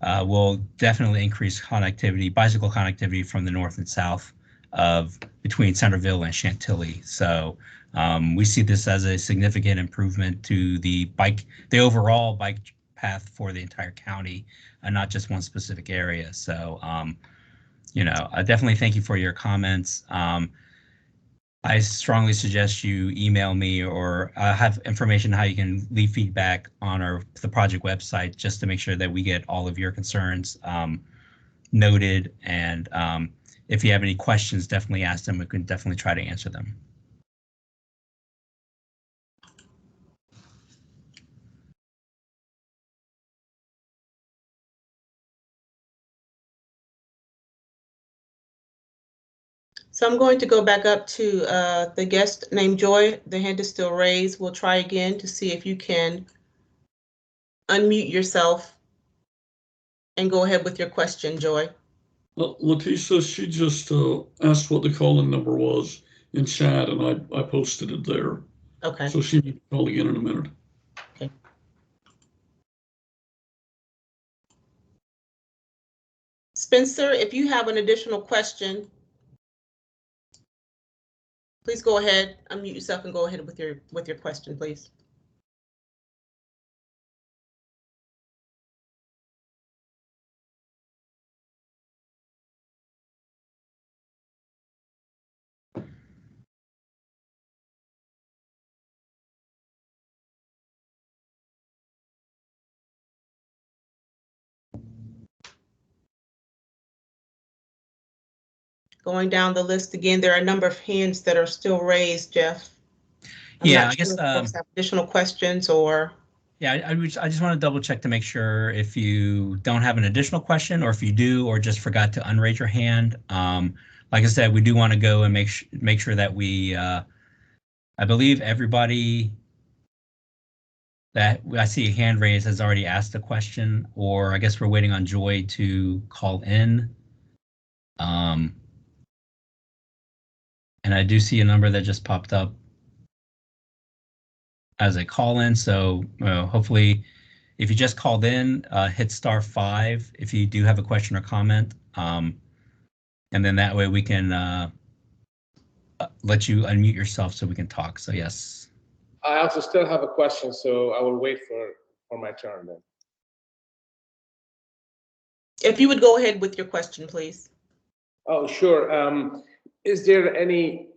Speaker 1: will definitely increase connectivity, bicycle connectivity from the north and south of between Centerville and Chantilly. So we see this as a significant improvement to the overall bike path for the entire county, and not just one specific area. So I definitely thank you for your comments. I strongly suggest you email me or have information how you can leave feedback on the project website, just to make sure that we get all of your concerns noted. And if you have any questions, definitely ask them. We can definitely try to answer them.
Speaker 3: So I'm going to go back up to the guest named Joy. The hand is still raised. We'll try again to see if you can unmute yourself and go ahead with your question, Joy.
Speaker 6: Leticia, she just asked what the call-in number was in chat, and I posted it there.
Speaker 3: Okay.
Speaker 6: So she can call again in a minute.
Speaker 3: Okay. Spencer, if you have an additional question, please go ahead, unmute yourself and go ahead with your question, please. Going down the list again, there are a number of hands that are still raised, Jeff.
Speaker 1: I guess
Speaker 3: folks have additional questions or.
Speaker 1: Yeah, I just want to double check to make sure if you don't have an additional question, or if you do, or just forgot to unraise your hand. Like I said, we do want to go and make sure that we, I believe everybody that I see a hand raised has already asked a question, or I guess we're waiting on Joy to call in. And I do see a number that just popped up as a call in. So hopefully, if you just called in, hit *5 if you do have a question or comment. And then that way we can let you unmute yourself so we can talk. So yes.
Speaker 9: I also still have a question, so I will wait for my turn then.
Speaker 3: If you would go ahead with your question, please.
Speaker 9: Oh, sure. Is there any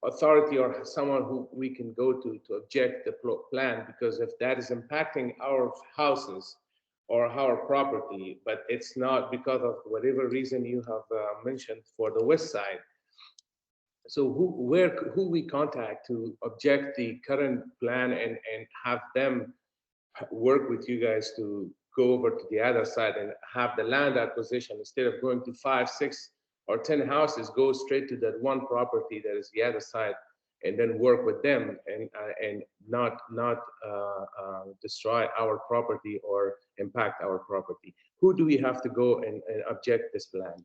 Speaker 9: authority or someone who we can go to object the plan? Because if that is impacting our houses or our property, but it's not because of whatever reason you have mentioned for the west side. So who we contact to object the current plan and have them work with you guys to go over to the other side and have the land acquisition instead of going to 5, 6, or 10 houses go straight to that one property that is the other side, and then work with them and not destroy our property or impact our property? Who do we have to go and object this plan?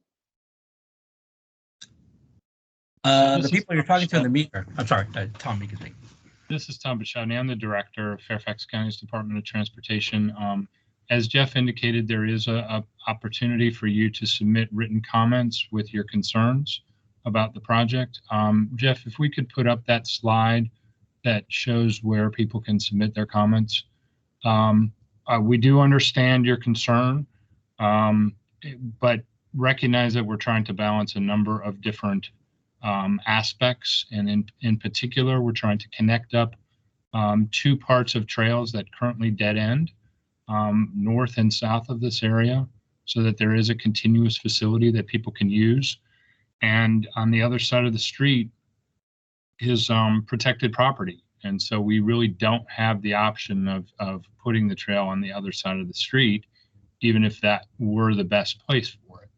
Speaker 1: The people you're talking to in the meter. I'm sorry, Tom, you can take.
Speaker 16: This is Tom Bashani. I'm the director of Fairfax County's Department of Transportation. As Jeff indicated, there is a opportunity for you to submit written comments with your concerns about the project. Jeff, if we could put up that slide that shows where people can submit their comments. We do understand your concern, but recognize that we're trying to balance a number of different aspects. And in particular, we're trying to connect up two parts of trails that currently dead end north and south of this area, so that there is a continuous facility that people can use. And on the other side of the street is protected property. And so we really don't have the option of putting the trail on the other side of the street, even if that were the best place for it.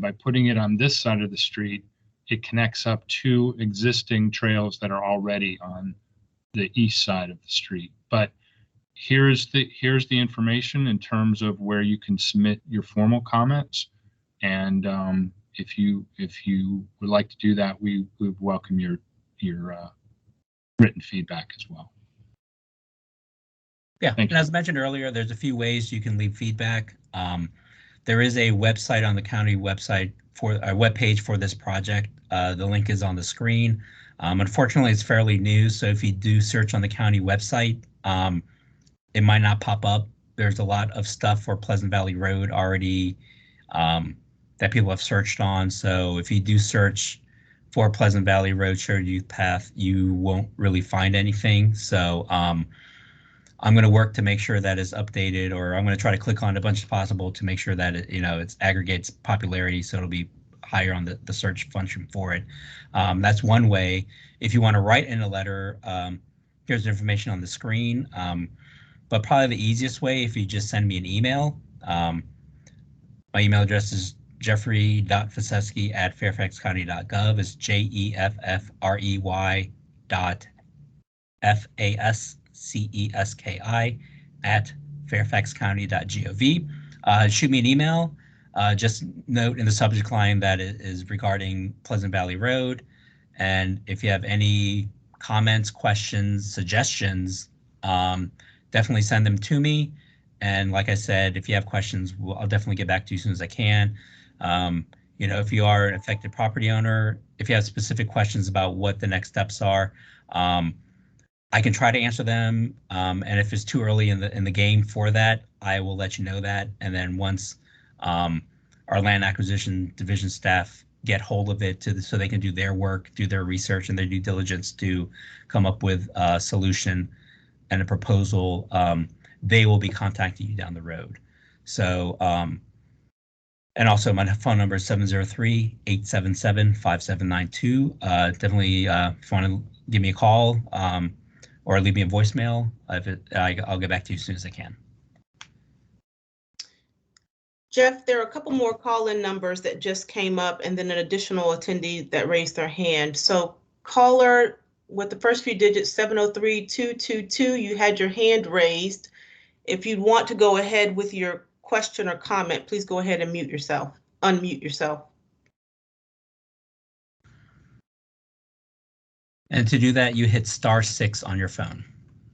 Speaker 16: By putting it on this side of the street, it connects up two existing trails that are already on the east side of the street. But here's the information in terms of where you can submit your formal comments. And if you would like to do that, we would welcome your written feedback as well.
Speaker 1: Yeah, and as mentioned earlier, there's a few ways you can leave feedback. There is a website on the county website for a webpage for this project. The link is on the screen. Unfortunately, it's fairly new, so if you do search on the county website, it might not pop up. There's a lot of stuff for Pleasant Valley Road already that people have searched on. So if you do search for Pleasant Valley Road Shared Youth Path, you won't really find anything. So I'm going to work to make sure that is updated, or I'm going to try to click on a bunch as possible to make sure that it aggregates popularity, so it'll be higher on the search function for it. That's one way. If you want to write in a letter, here's the information on the screen. But probably the easiest way, if you just send me an email. My email address is jeffrey.faseski@fairfaxcounty.gov. It's jeffrey.faseski@fairfaxcounty.gov. Shoot me an email. Just note in the subject line that it is regarding Pleasant Valley Road. And if you have any comments, questions, suggestions, definitely send them to me. And like I said, if you have questions, I'll definitely get back to you as soon as I can. If you are an affected property owner, if you have specific questions about what the next steps are, I can try to answer them. And if it's too early in the game for that, I will let you know that. And then once our land acquisition division staff get hold of it so they can do their work, do their research and their due diligence to come up with a solution and a proposal, they will be contacting you down the road. So, and also my phone number is 703-877-5792. Definitely, if you want to give me a call or leave me a voicemail, I'll get back to you as soon as I can.
Speaker 3: Jeff, there are a couple more call-in numbers that just came up and then an additional attendee that raised their hand. So caller with the first few digits, 703-222, you had your hand raised. If you want to go ahead with your question or comment, please go ahead and unmute yourself.
Speaker 1: And to do that, you hit *6 on your phone,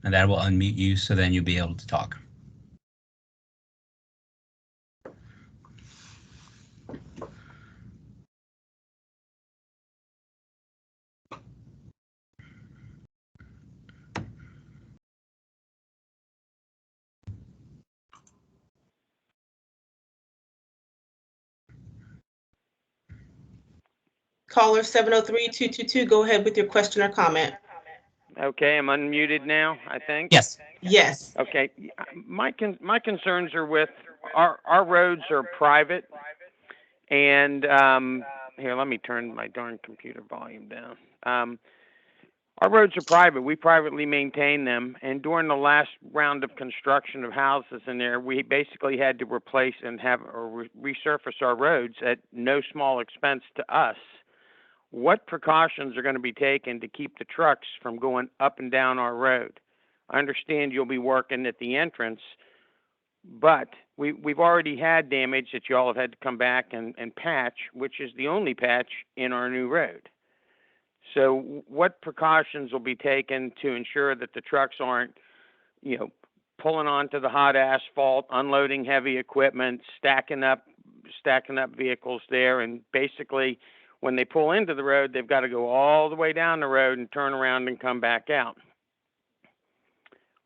Speaker 1: and that will unmute you, so then you'll be able to talk.
Speaker 3: Caller 703-222, go ahead with your question or comment.
Speaker 17: Okay, I'm unmuted now, I think.
Speaker 1: Yes.
Speaker 3: Yes.
Speaker 17: Okay, my concerns are with our roads are private, and here, let me turn my darn computer volume down. Our roads are private. We privately maintain them. And during the last round of construction of houses in there, we basically had to replace and have or resurface our roads at no small expense to us. What precautions are going to be taken to keep the trucks from going up and down our road? I understand you'll be working at the entrance, but we've already had damage that y'all have had to come back and patch, which is the only patch in our new road. So what precautions will be taken to ensure that the trucks aren't, pulling onto the hot asphalt, unloading heavy equipment, stacking up vehicles there, and basically when they pull into the road, they've got to go all the way down the road and turn around and come back out.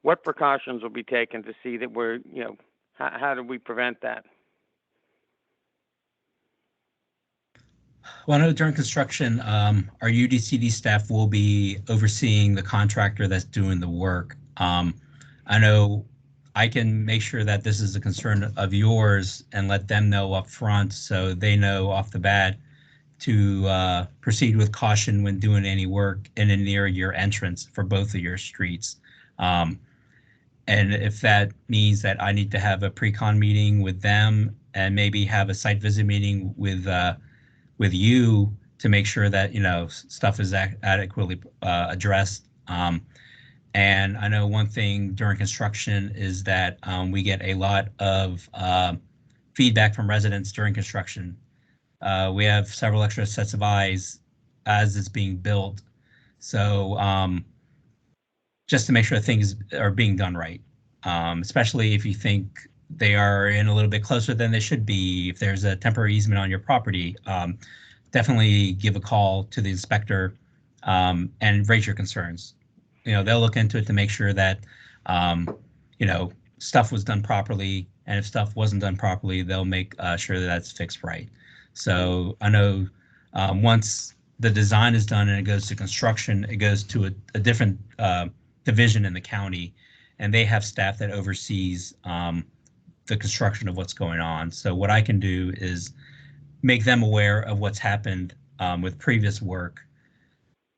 Speaker 17: What precautions will be taken to see that we're, how do we prevent that?
Speaker 1: Well, I know during construction, our UDCD staff will be overseeing the contractor that's doing the work. I know I can make sure that this is a concern of yours and let them know up front so they know off the bat to proceed with caution when doing any work in and near your entrance for both of your streets. And if that means that I need to have a pre-con meeting with them and maybe have a site visit meeting with you to make sure that stuff is adequately addressed. And I know one thing during construction is that we get a lot of feedback from residents during construction. We have several extra sets of eyes as it's being built. So just to make sure things are being done right, especially if you think they are in a little bit closer than they should be. If there's a temporary easement on your property, definitely give a call to the inspector and raise your concerns. They'll look into it to make sure that, stuff was done properly. And if stuff wasn't done properly, they'll make sure that that's fixed right. So I know once the design is done and it goes to construction, it goes to a different division in the county, and they have staff that oversees the construction of what's going on. So what I can do is make them aware of what's happened with previous work,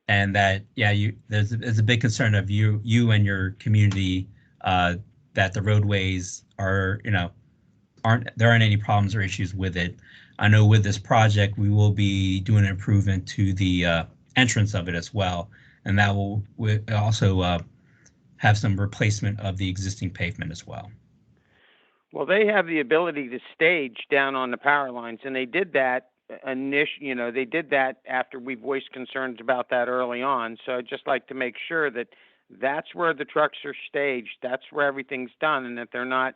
Speaker 1: and that there's a big concern of you and your community that the roadways are there aren't any problems or issues with it. I know with this project we will be doing an improvement to the entrance of it as well, and that will also have some replacement of the existing pavement as well.
Speaker 17: Well, they have the ability to stage down on the power lines, and they did that they did that after we voiced concerns about that early on. So I'd just like to make sure that that's where the trucks are staged, that's where everything's done, and that they're not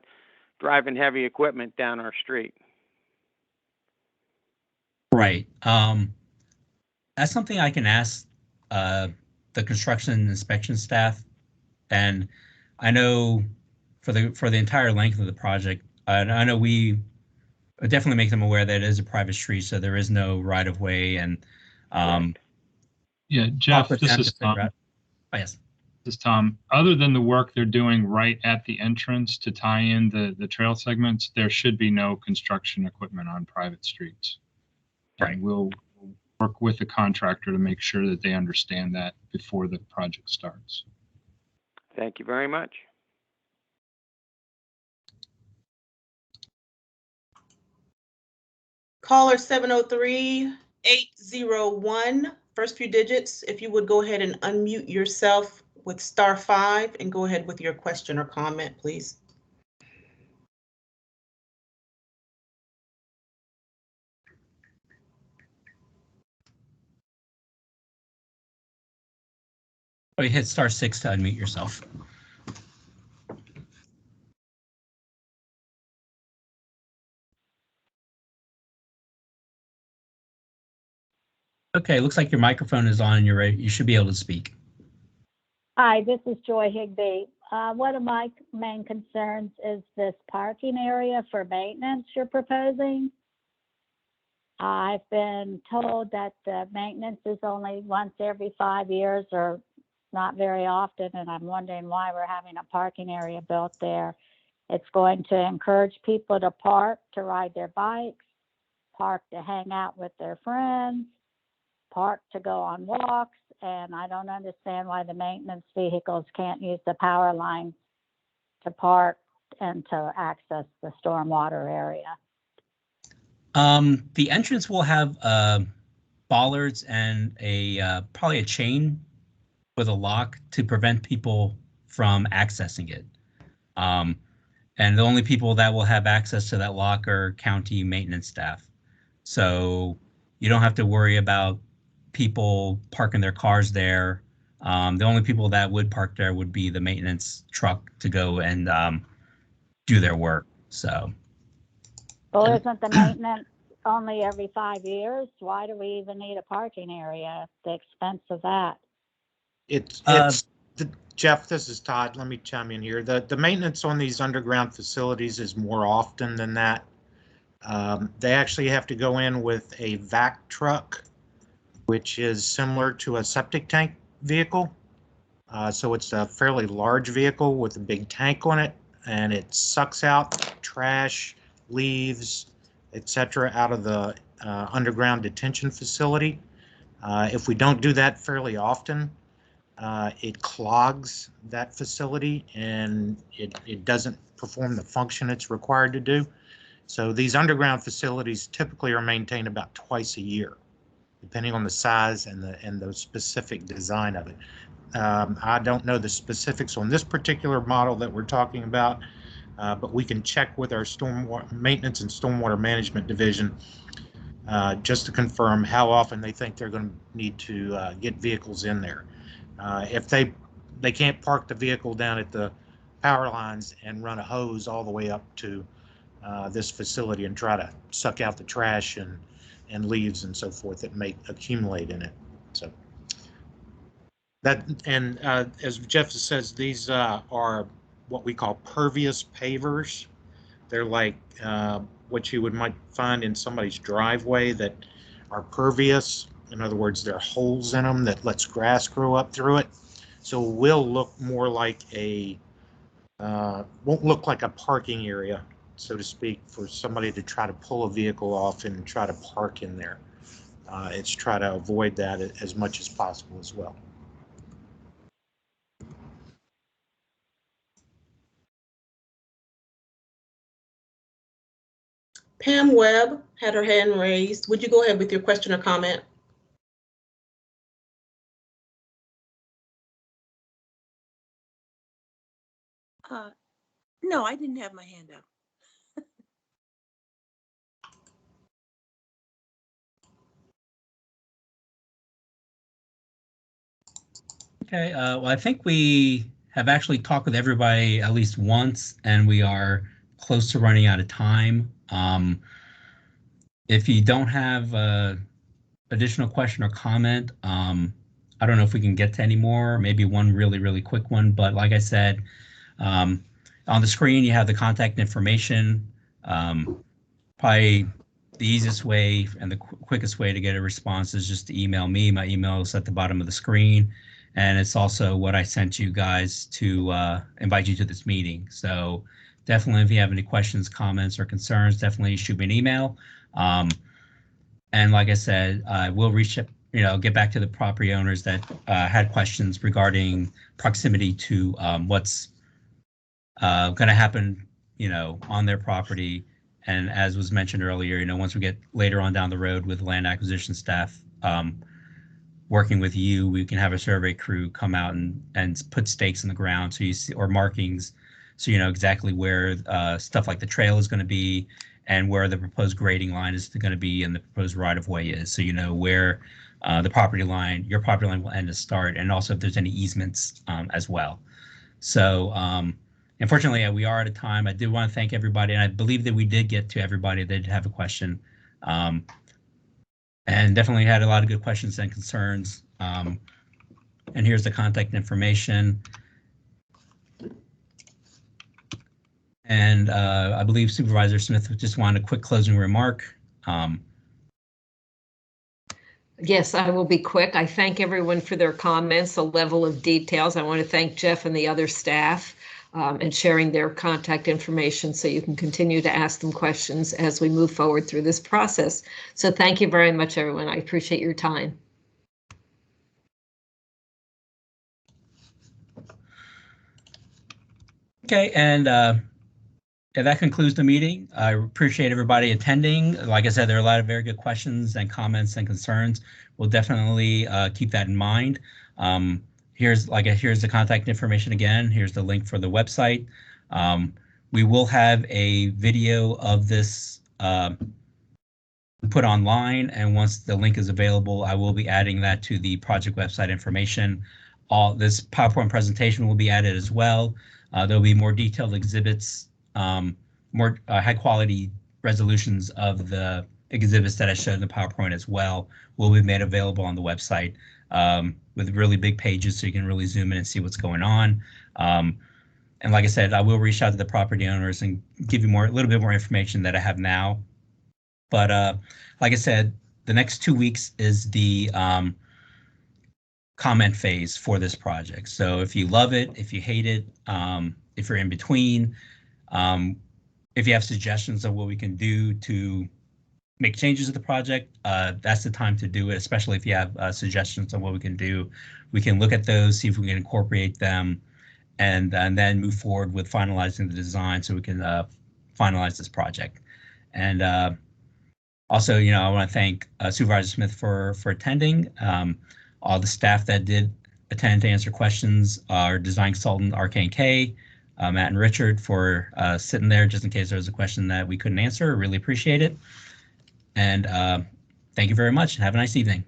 Speaker 17: driving heavy equipment down our street.
Speaker 1: Right. That's something I can ask the construction and inspection staff, and I know for the entire length of the project, I know we definitely make them aware that it is a private street, so there is no right of way. And
Speaker 16: yeah, Jeff, this is Tom.
Speaker 1: Oh, yes.
Speaker 16: This is Tom. Other than the work they're doing right at the entrance to tie in the trail segments, there should be no construction equipment on private streets.
Speaker 1: Right.
Speaker 16: And we'll work with the contractor to make sure that they understand that before the project starts.
Speaker 17: Thank you very much.
Speaker 3: Caller 703-801, first few digits. If you would go ahead and unmute yourself with *5 and go ahead with your question or comment, please.
Speaker 1: Oh, you hit *6 to unmute yourself. Okay, looks like your microphone is on and you're ready. You should be able to speak.
Speaker 18: Hi, this is Joy Higby. One of my main concerns is this parking area for maintenance you're proposing. I've been told that the maintenance is only once every 5 years or not very often, and I'm wondering why we're having a parking area built there. It's going to encourage people to park, to ride their bikes, park to hang out with their friends, park to go on walks, and I don't understand why the maintenance vehicles can't use the power lines to park and to access the stormwater area.
Speaker 1: The entrance will have bollards and probably a chain with a lock to prevent people from accessing it. And the only people that will have access to that lock are county maintenance staff. So you don't have to worry about people parking their cars there. The only people that would park there would be the maintenance truck to go and do their work. So.
Speaker 18: Well, isn't the maintenance only every 5 years? Why do we even need a parking area? The expense of that.
Speaker 8: Jeff, this is Todd. Let me chime in here. The maintenance on these underground facilities is more often than that. They actually have to go in with a vac truck, which is similar to a septic tank vehicle. So it's a fairly large vehicle with a big tank on it, and it sucks out trash, leaves, etc. out of the underground detention facility. If we don't do that fairly often, it clogs that facility and it doesn't perform the function it's required to do. So these underground facilities typically are maintained about twice a year, depending on the size and the specific design of it. I don't know the specifics on this particular model that we're talking about, but we can check with our stormwater maintenance and stormwater management division just to confirm how often they think they're going to need to get vehicles in there. If they can't park the vehicle down at the power lines and run a hose all the way up to this facility and try to suck out the trash and leaves and so forth that may accumulate in it. So that, and as Jeff says, these are what we call pervious pavers. They're like what you might find in somebody's driveway that are pervious. In other words, there are holes in them that lets grass grow up through it. So it will look more like won't look like a parking area, so to speak, for somebody to try to pull a vehicle off and try to park in there. It's try to avoid that as much as possible as well.
Speaker 3: Pam Webb had her hand raised. Would you go ahead with your question or comment?
Speaker 19: No, I didn't have my hand up.
Speaker 1: Okay, well, I think we have actually talked with everybody at least once, and we are close to running out of time. If you don't have additional question or comment, I don't know if we can get to any more, maybe one really, really quick one, but like I said, on the screen, you have the contact information. Probably the easiest way and the quickest way to get a response is just to email me. My email is at the bottom of the screen. And it's also what I sent you guys to invite you to this meeting. So definitely, if you have any questions, comments, or concerns, definitely shoot me an email. And like I said, we'll get back to the property owners that had questions regarding proximity to what's going to happen, on their property. And as was mentioned earlier, once we get later on down the road with land acquisition staff, working with you, we can have a survey crew come out and put stakes in the ground so you see, or markings, so you know exactly where stuff like the trail is going to be and where the proposed grading line is going to be and the proposed right-of-way is, so you know where your property line will end and start, and also if there's any easements as well. So unfortunately, we are out of time. I did want to thank everybody, and I believe that we did get to everybody that did have a question. And definitely had a lot of good questions and concerns. And here's the contact information. And I believe Supervisor Smith just wanted a quick closing remark.
Speaker 2: Yes, I will be quick. I thank everyone for their comments, the level of details. I want to thank Jeff and the other staff and sharing their contact information so you can continue to ask them questions as we move forward through this process. So thank you very much, everyone. I appreciate your time.
Speaker 1: Okay, and that concludes the meeting. I appreciate everybody attending. Like I said, there are a lot of very good questions and comments and concerns. We'll definitely keep that in mind. Here's the contact information again. Here's the link for the website. We will have a video of this put online, and once the link is available, I will be adding that to the project website information. This PowerPoint presentation will be added as well. There'll be more detailed exhibits, more high quality resolutions of the exhibits that I showed in the PowerPoint as well will be made available on the website with really big pages so you can really zoom in and see what's going on. And like I said, I will reach out to the property owners and give you a little bit more information that I have now. But like I said, the next 2 weeks is the comment phase for this project. So if you love it, if you hate it, if you're in between, if you have suggestions of what we can do to make changes to the project, that's the time to do it, especially if you have suggestions on what we can do. We can look at those, see if we can incorporate them, and then move forward with finalizing the design so we can finalize this project. And also, I want to thank Supervisor Smith for attending, all the staff that did attend to answer questions, our design consultant, RK&K, Matt and Richard for sitting there just in case there was a question that we couldn't answer. Really appreciate it. And thank you very much. Have a nice evening.